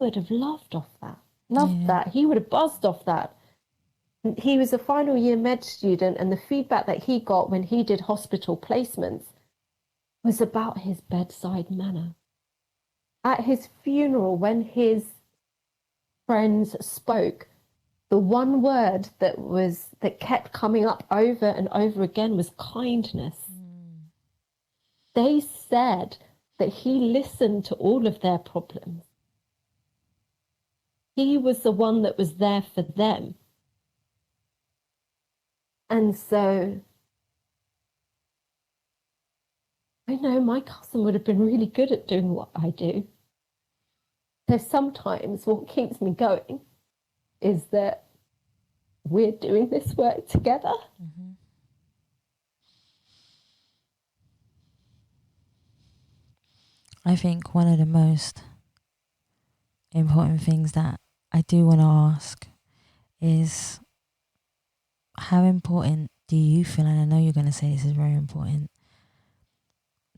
would have loved off that, that. He would have buzzed off that. He was a final year med student, and the feedback that he got when he did hospital placements was about his bedside manner. At his funeral, when his friends spoke, the one word that kept coming up over and over again was kindness. They said that he listened to all of their problems. He was the one that was there for them. And so I know my cousin would have been really good at doing what I do. So sometimes what keeps me going is that we're doing this work together. Mm-hmm. I think one of the most important things that I do want to ask is, how important do you feel, and I know you're going to say this is very important,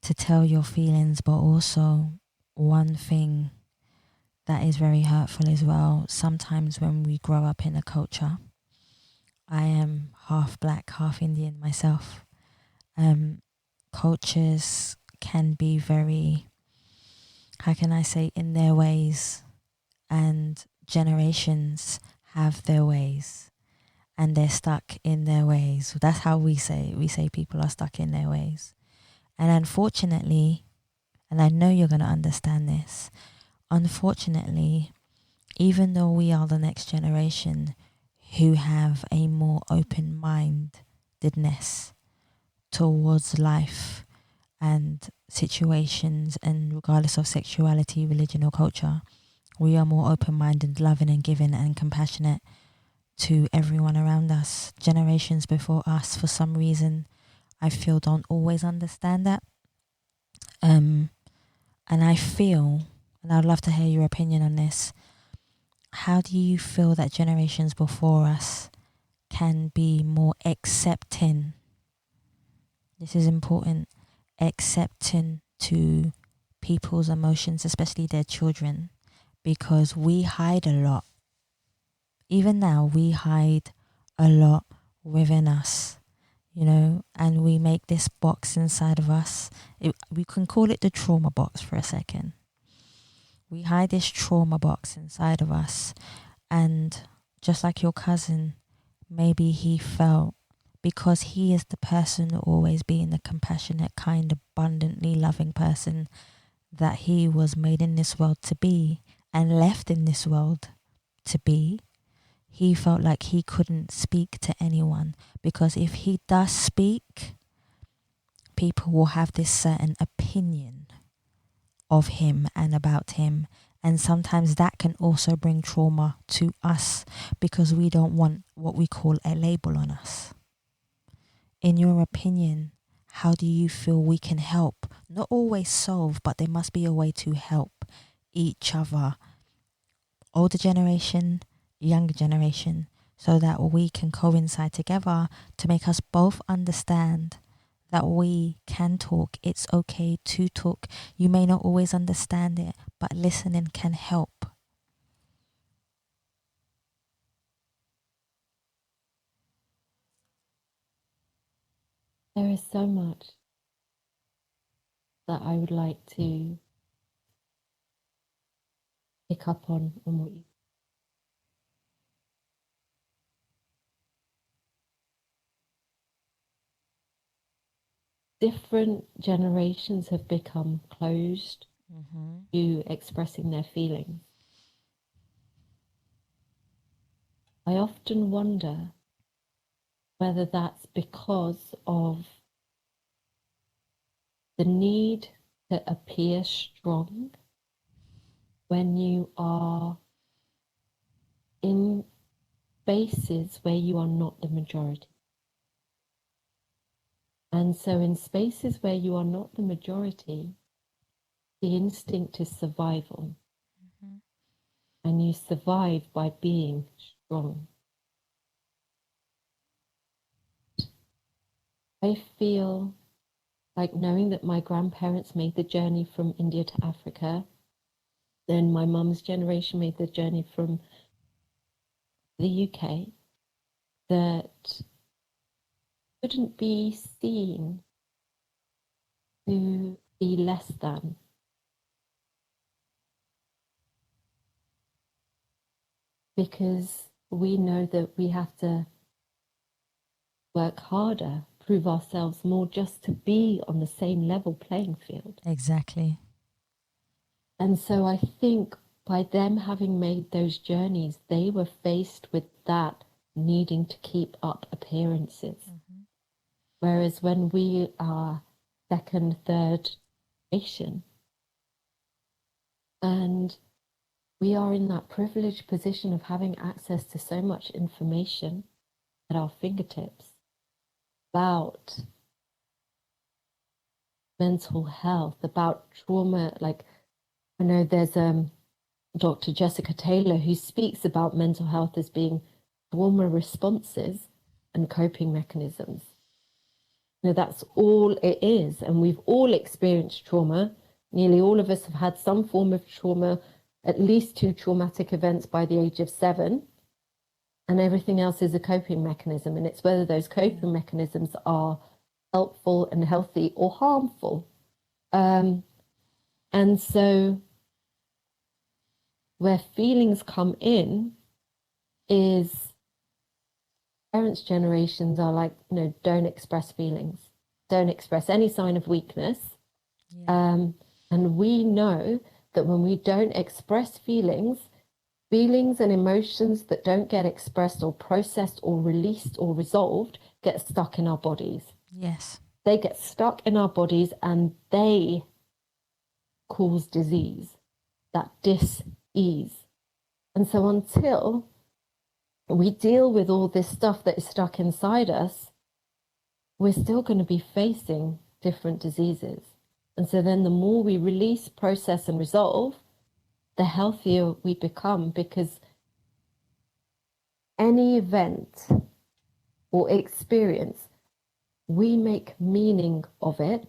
to tell your feelings, but also one thing that is very hurtful as well. Sometimes when we grow up in a culture, I am half black, half Indian myself. Cultures can be very, how can I say, in their ways, and generations have their ways, and they're stuck in their ways. That's how we say people are stuck in their ways. And unfortunately, and I know you're going to understand this, unfortunately, even though we are the next generation who have a more open-mindedness towards life and situations, and regardless of sexuality, religion or culture, we are more open-minded, loving and giving and compassionate to everyone around us. Generations before us, for some reason, I feel don't always understand that. And I feel, and I'd love to hear your opinion on this, how do you feel that generations before us can be more accepting? This is important. Accepting to people's emotions, especially their children, because we hide a lot. Even now, we hide a lot within us, you know, and we make this box inside of us. We can call it the trauma box for a second. We hide this trauma box inside of us, and just like your cousin, maybe he felt, because he is the person always being the compassionate, kind, abundantly loving person that he was made in this world to be and left in this world to be, he felt like he couldn't speak to anyone, because if he does speak, people will have this certain opinion of him and about him. And sometimes that can also bring trauma to us, because we don't want what we call a label on us. In your opinion, how do you feel we can help? Not always solve, but there must be a way to help each other, older generation, younger generation, so that we can coincide together to make us both understand that we can talk. It's okay to talk. You may not always understand it, but listening can help. There is so much that I would like to pick up on what you. Different generations have become closed to expressing their feelings. I often wonder whether that's because of the need to appear strong when you are in spaces where you are not the majority. And so in spaces where you are not the majority, the instinct is survival. And you survive by being strong. I feel like knowing that my grandparents made the journey from India to Africa, then my mum's generation made the journey from the UK, that couldn't be seen to be less than. Because we know that we have to work harder, prove ourselves more, just to be on the same level playing field. Exactly. And so I think by them having made those journeys, they were faced with that needing to keep up appearances. Whereas when we are second, third nation, and we are in that privileged position of having access to so much information at our fingertips about mental health, about trauma. Like, I know there's Dr. Jessica Taylor who speaks about mental health as being trauma responses and coping mechanisms. You know, that's all it is. And we've all experienced trauma. Nearly all of us have had some form of trauma, at least 2 traumatic events by the age of 7. And everything else is a coping mechanism. And it's whether those coping mechanisms are helpful and healthy or harmful. And so where feelings come in is parents' generations are like, you know, don't express feelings, don't express any sign of weakness. And we know that when we don't express feelings and emotions that don't get expressed or processed or released or resolved get stuck in our bodies. Yes. They get stuck in our bodies and they cause disease, that dis-ease. And so until we deal with all this stuff that is stuck inside us, we're still going to be facing different diseases. And so then the more we release, process, and resolve, the healthier we become, because any event or experience, we make meaning of it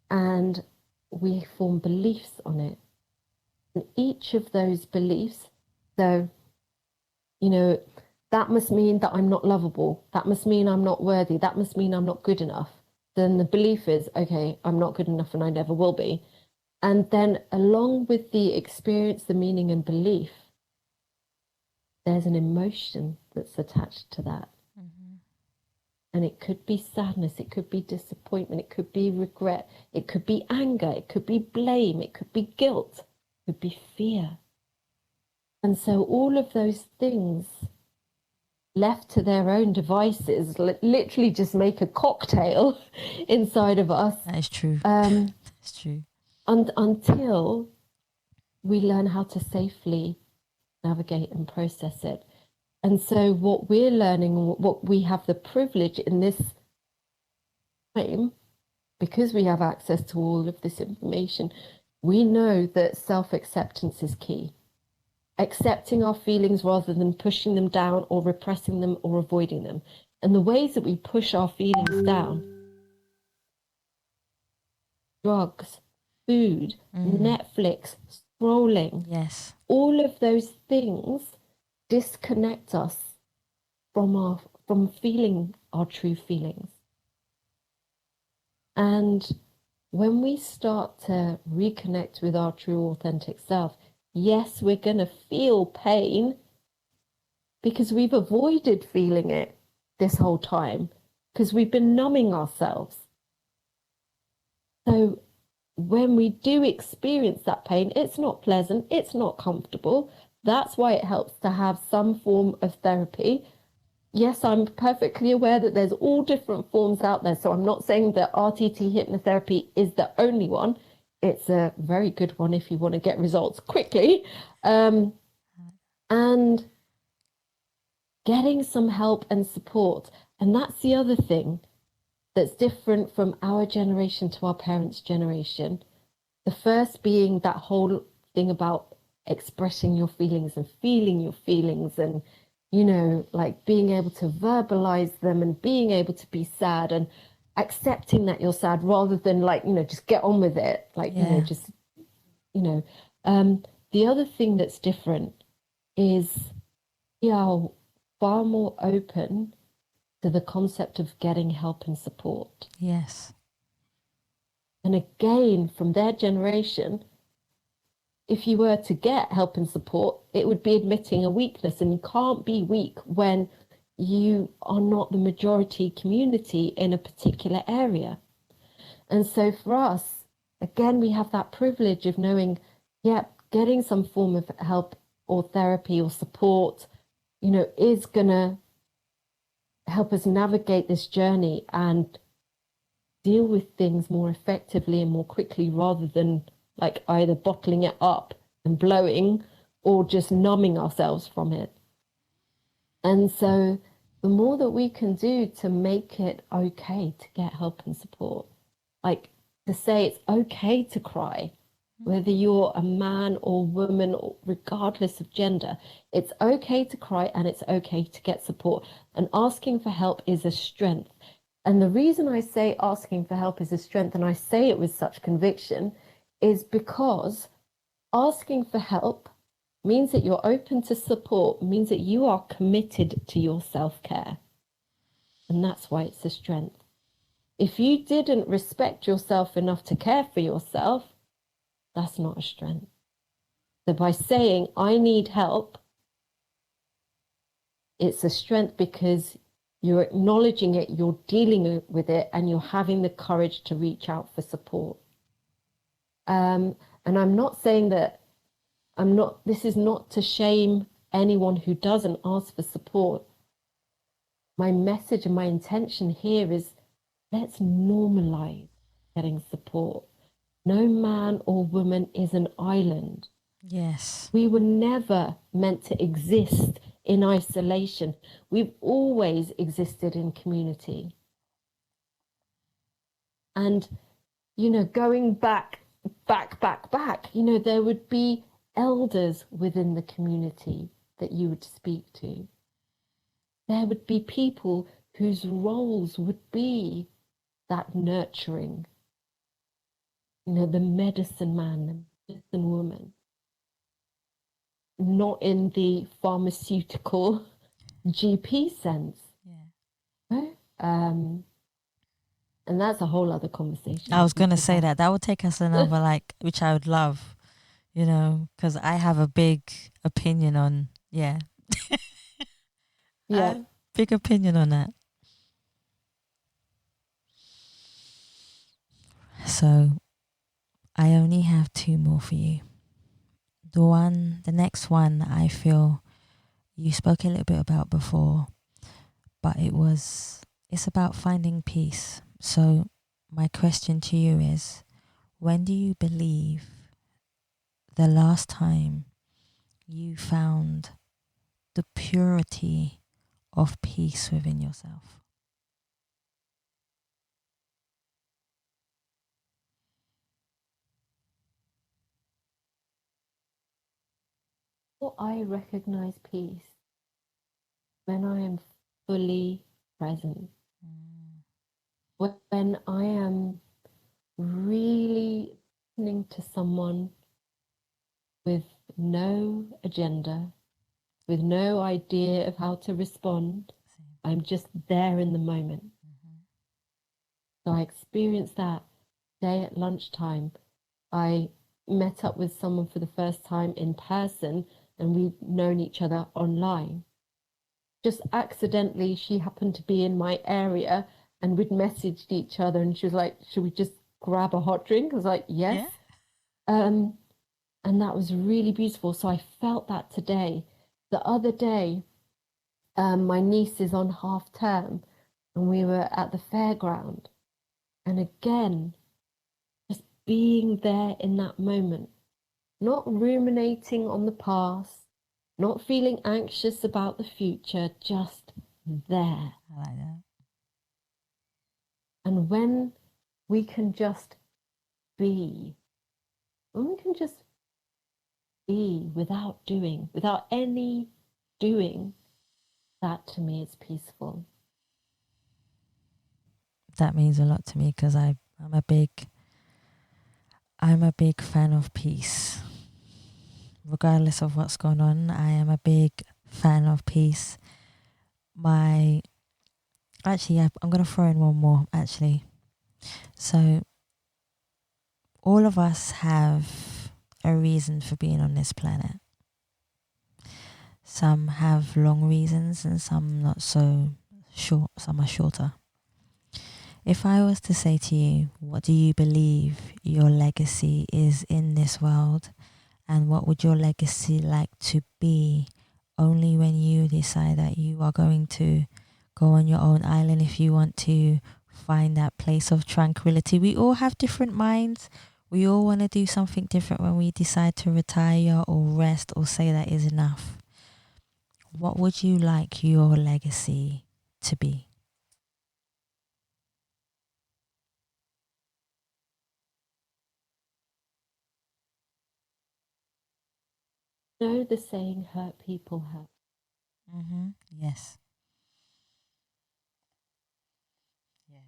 and we form beliefs on it. And each of those beliefs, so, you know, that must mean that I'm not lovable. That must mean I'm not worthy. That must mean I'm not good enough. Then the belief is, okay, I'm not good enough and I never will be. And then along with the experience, the meaning and belief, there's an emotion that's attached to that. Mm-hmm. And it could be sadness, it could be disappointment, it could be regret, it could be anger, it could be blame, it could be guilt, it could be fear. And so all of those things left to their own devices literally just make a cocktail inside of us. That is true. That's true. And until we learn how to safely navigate and process it. And so what we're learning, what we have the privilege in this time, because we have access to all of this information, we know that self-acceptance is key. Accepting our feelings rather than pushing them down or repressing them or avoiding them. And the ways that we push our feelings down, drugs, food, Netflix, scrolling, yes, all of those things disconnect us from feeling our true feelings. And when we start to reconnect with our true authentic self, yes, we're going to feel pain because we've avoided feeling it this whole time because we've been numbing ourselves. So when we do experience that pain, it's not pleasant, it's not comfortable. That's why it helps to have some form of therapy. Yes, I'm perfectly aware that there's all different forms out there. So I'm not saying that RTT hypnotherapy is the only one. It's a very good one if you want to get results quickly. And getting some help and support. And that's the other thing that's different from our generation to our parents' generation. The first being that whole thing about expressing your feelings and feeling your feelings and, you know, like being able to verbalize them and being able to be sad and accepting that you're sad rather than like, you know, just get on with it. Like, you know, just, you know, the other thing that's different is we are far more open to the concept of getting help and support. Yes. And again, from their generation, if you were to get help and support, it would be admitting a weakness, and you can't be weak when you are not the majority community in a particular area. And so for us, again, we have that privilege of knowing, getting some form of help or therapy or support, you know, is gonna help us navigate this journey and deal with things more effectively and more quickly rather than like either bottling it up and blowing or just numbing ourselves from it. And so the more that we can do to make it okay to get help and support, like to say it's okay to cry, whether you're a man or woman, or regardless of gender, it's okay to cry and it's okay to get support. And asking for help is a strength. And the reason I say asking for help is a strength, and I say it with such conviction, is because asking for help means that you're open to support, means that you are committed to your self-care. And that's why it's a strength. If you didn't respect yourself enough to care for yourself, that's not a strength. So by saying, I need help, it's a strength because you're acknowledging it, you're dealing with it, and you're having the courage to reach out for support. And I'm not saying that this is not to shame anyone who doesn't ask for support. my message and my intention here is, let's normalize getting support. No man or woman is an island. Yes. We were never meant to exist in isolation. We've always existed in community. And, going back, there would be elders within the community that you would speak to. There would be people whose roles would be that nurturing, the medicine man, the medicine woman, not in the pharmaceutical GP sense. And that's a whole other conversation. I was going to say that would take us another, which I would love, because I have a big opinion on, big opinion on that. So I only have 2 more for you. The next one I feel you spoke a little bit about before, but it's about finding peace. So my question to you is, when do you believe the last time you found the purity of peace within yourself? Well, I recognize peace when I am fully present. When I am really listening to someone with no agenda, with no idea of how to respond. I'm just there in the moment. So I experienced that day at lunchtime. I met up with someone for the first time in person, and we'd known each other online. Just accidentally, she happened to be in my area, and we'd messaged each other, and she was like, should we just grab a hot drink? I was like, yes. Yeah. And that was really beautiful. So I felt that today. The other day, my niece is on half term, and we were at the fairground. And again, just being there in that moment, not ruminating on the past, not feeling anxious about the future, just there. I like that. And when we can just be, when we can just be without doing, without any doing, that to me is peaceful. That means a lot to me because I'm a big fan of peace. Regardless of what's going on, I am a big fan of peace. I'm going to throw in one more, actually. So, all of us have a reason for being on this planet. Some have long reasons and some not so short, some are shorter. If I was to say to you, what do you believe your legacy is in this world? And what would your legacy like to be only when you decide that you are going to go on your own island, if you want to find that place of tranquility? We all have different minds. We all want to do something different when we decide to retire or rest or say that is enough. What would you like your legacy to be? Know the saying, hurt people hurt. Yes. Yeah.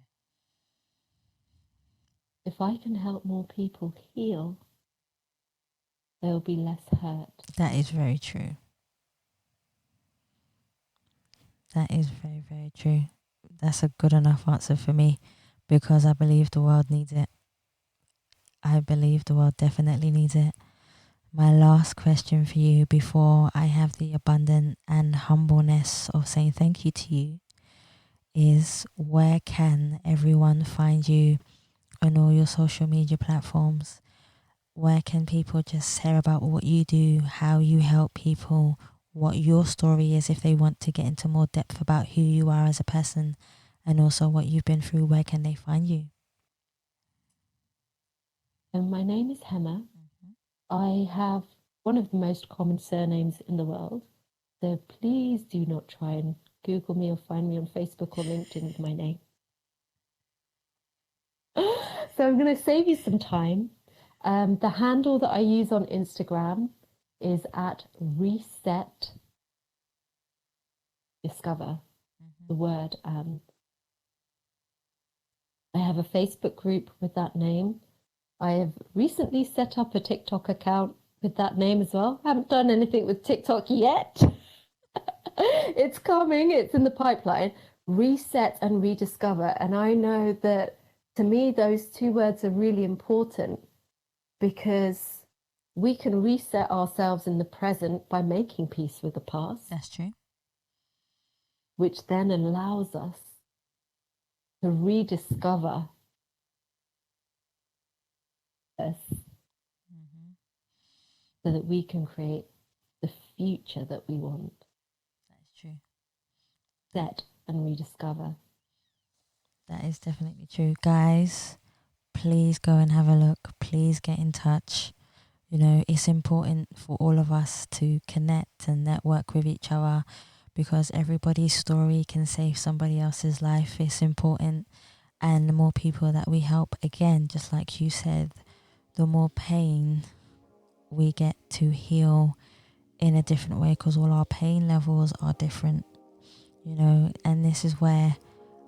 If I can help more people heal, there will be less hurt. That is very true. That is very, very true. That's a good enough answer for me because I believe the world needs it. I believe the world definitely needs it. My last question for you before I have the abundant and humbleness of saying thank you to you is, where can everyone find you on all your social media platforms? Where can people just hear about what you do, how you help people? what your story is if they want to get into more depth about who you are as a person and also what you've been through. Where can they find you? My name is Hema. I have one of the most common surnames in the world. So please do not try and Google me or find me on Facebook or LinkedIn with my name. So I'm going to save you some time. The handle that I use on Instagram is at Reset Discover, the word. I have a Facebook group with that name. I have recently set up a TikTok account with that name as well. I haven't done anything with TikTok yet. It's coming. It's in the pipeline. Reset and rediscover. And I know that to me, those two words are really important because we can reset ourselves in the present by making peace with the past. That's true. Which then allows us to rediscover us so that we can create the future that we want. That's true. Set and rediscover. That is definitely true. Guys, please go and have a look. Please get in touch. You know, it's important for all of us to connect and network with each other because everybody's story can save somebody else's life. It's important. And the more people that we help, again, just like you said, the more pain we get to heal in a different way because all our pain levels are different, you know. And this is where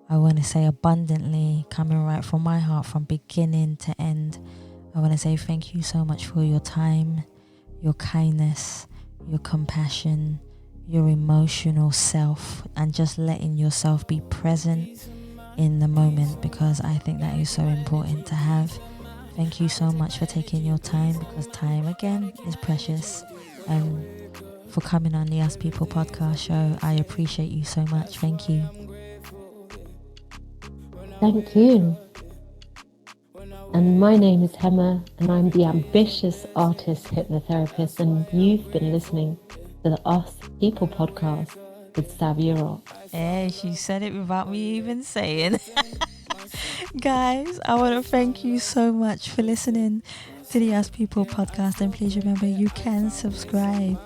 I want to say abundantly, coming right from my heart, from beginning to end, I want to say thank you so much for your time, your kindness, your compassion, your emotional self, and just letting yourself be present in the moment, because I think that is so important to have. Thank you so much for taking your time, because time, again, is precious. For coming on the Us People podcast show, I appreciate you so much. Thank you. Thank you. And my name is Hema, and I'm the Ambitious Artists Hypnotherapist, and you've been listening to the Us People podcast with Savia Rock. Hey, she said it without me even saying. Guys, I want to thank you so much for listening to the Us People podcast, and please remember you can subscribe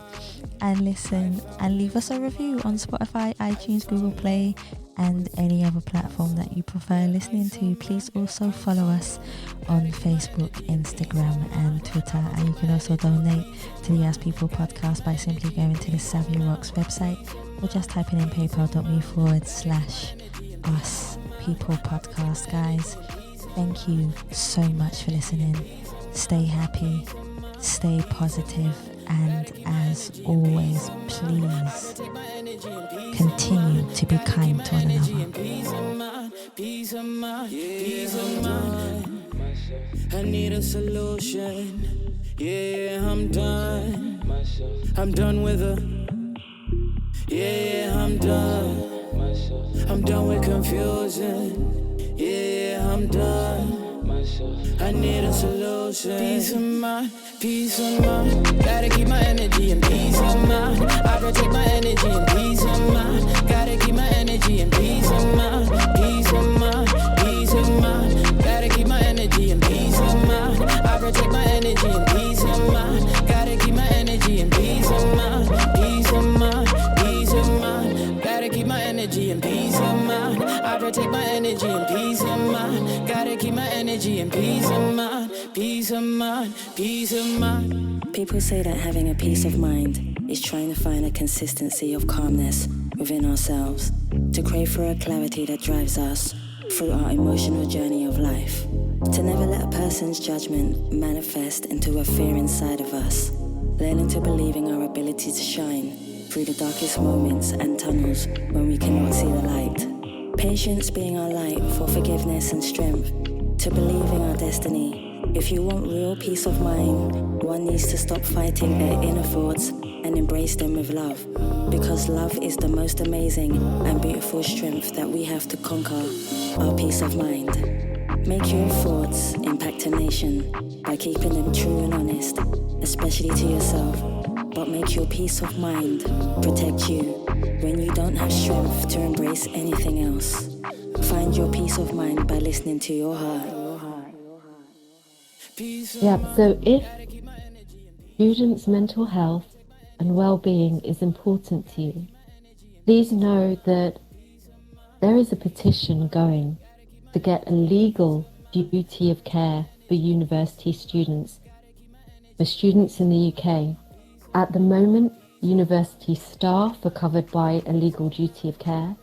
and listen and leave us a review on Spotify, iTunes, Google Play, and any other platform that you prefer listening to. Please also follow us on Facebook, Instagram, and Twitter. And you can also donate to the Us People podcast by simply going to the Savia Rocks website or just typing in paypal.me/Us People podcast. Guys, thank you so much for listening. Stay happy, stay positive, and as always, please continue to be kind to one another. Peace of mind, peace of mind. I need a solution. Yeah, I'm done. I'm done with her. Yeah, I'm done. I'm done with confusion. Yeah, I'm done. I need a solution. Peace of mind, peace of mind. Gotta keep my energy and peace of mind. I protect my energy and peace of mind. Gotta keep my energy and peace of mind. Peace of mind, peace of mind. Gotta keep my energy and peace of mind. I protect my energy and peace of mind. Gotta keep my energy and peace of mind. Peace of mind, peace of mind. Gotta keep my energy and peace of mind. I protect my energy and peace of mind. Gotta keep my energy and peace of mind. Peace of mind, peace of mind. People say that having a peace of mind is trying to find a consistency of calmness within ourselves, to crave for a clarity that drives us through our emotional journey of life, to never let a person's judgment manifest into a fear inside of us, learning to believe in our ability to shine through the darkest moments and tunnels when we cannot see the light. Patience being our light for forgiveness and strength, to believe in our destiny. If you want real peace of mind, one needs to stop fighting their inner thoughts and embrace them with love, because love is the most amazing and beautiful strength that we have to conquer our peace of mind. Make your thoughts impact a nation by keeping them true and honest, especially to yourself. but make your peace of mind protect you when you don't have strength to embrace anything else. Find your peace of mind by listening to your heart. Yeah, so if students' mental health and well-being is important to you, please know that there is a petition going to get a legal duty of care for university students, for students in the UK. At the moment, university staff are covered by a legal duty of care.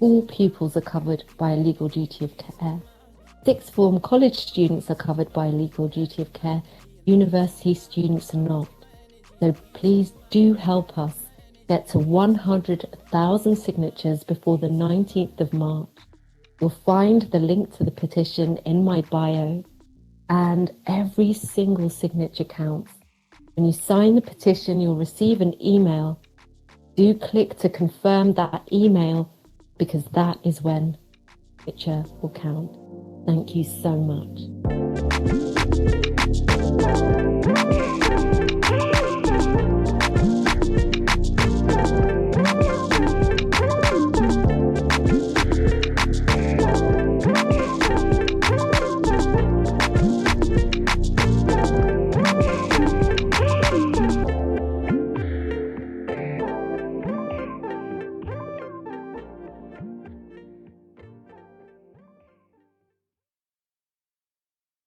All pupils are covered by a legal duty of care. Sixth form college students are covered by a legal duty of care. University students are not. So please do help us get to 100,000 signatures before the 19th of March. You'll find the link to the petition in my bio, and every single signature counts. When you sign the petition, you'll receive an email. Do click to confirm that email, because that is when signature will count. Thank you so much.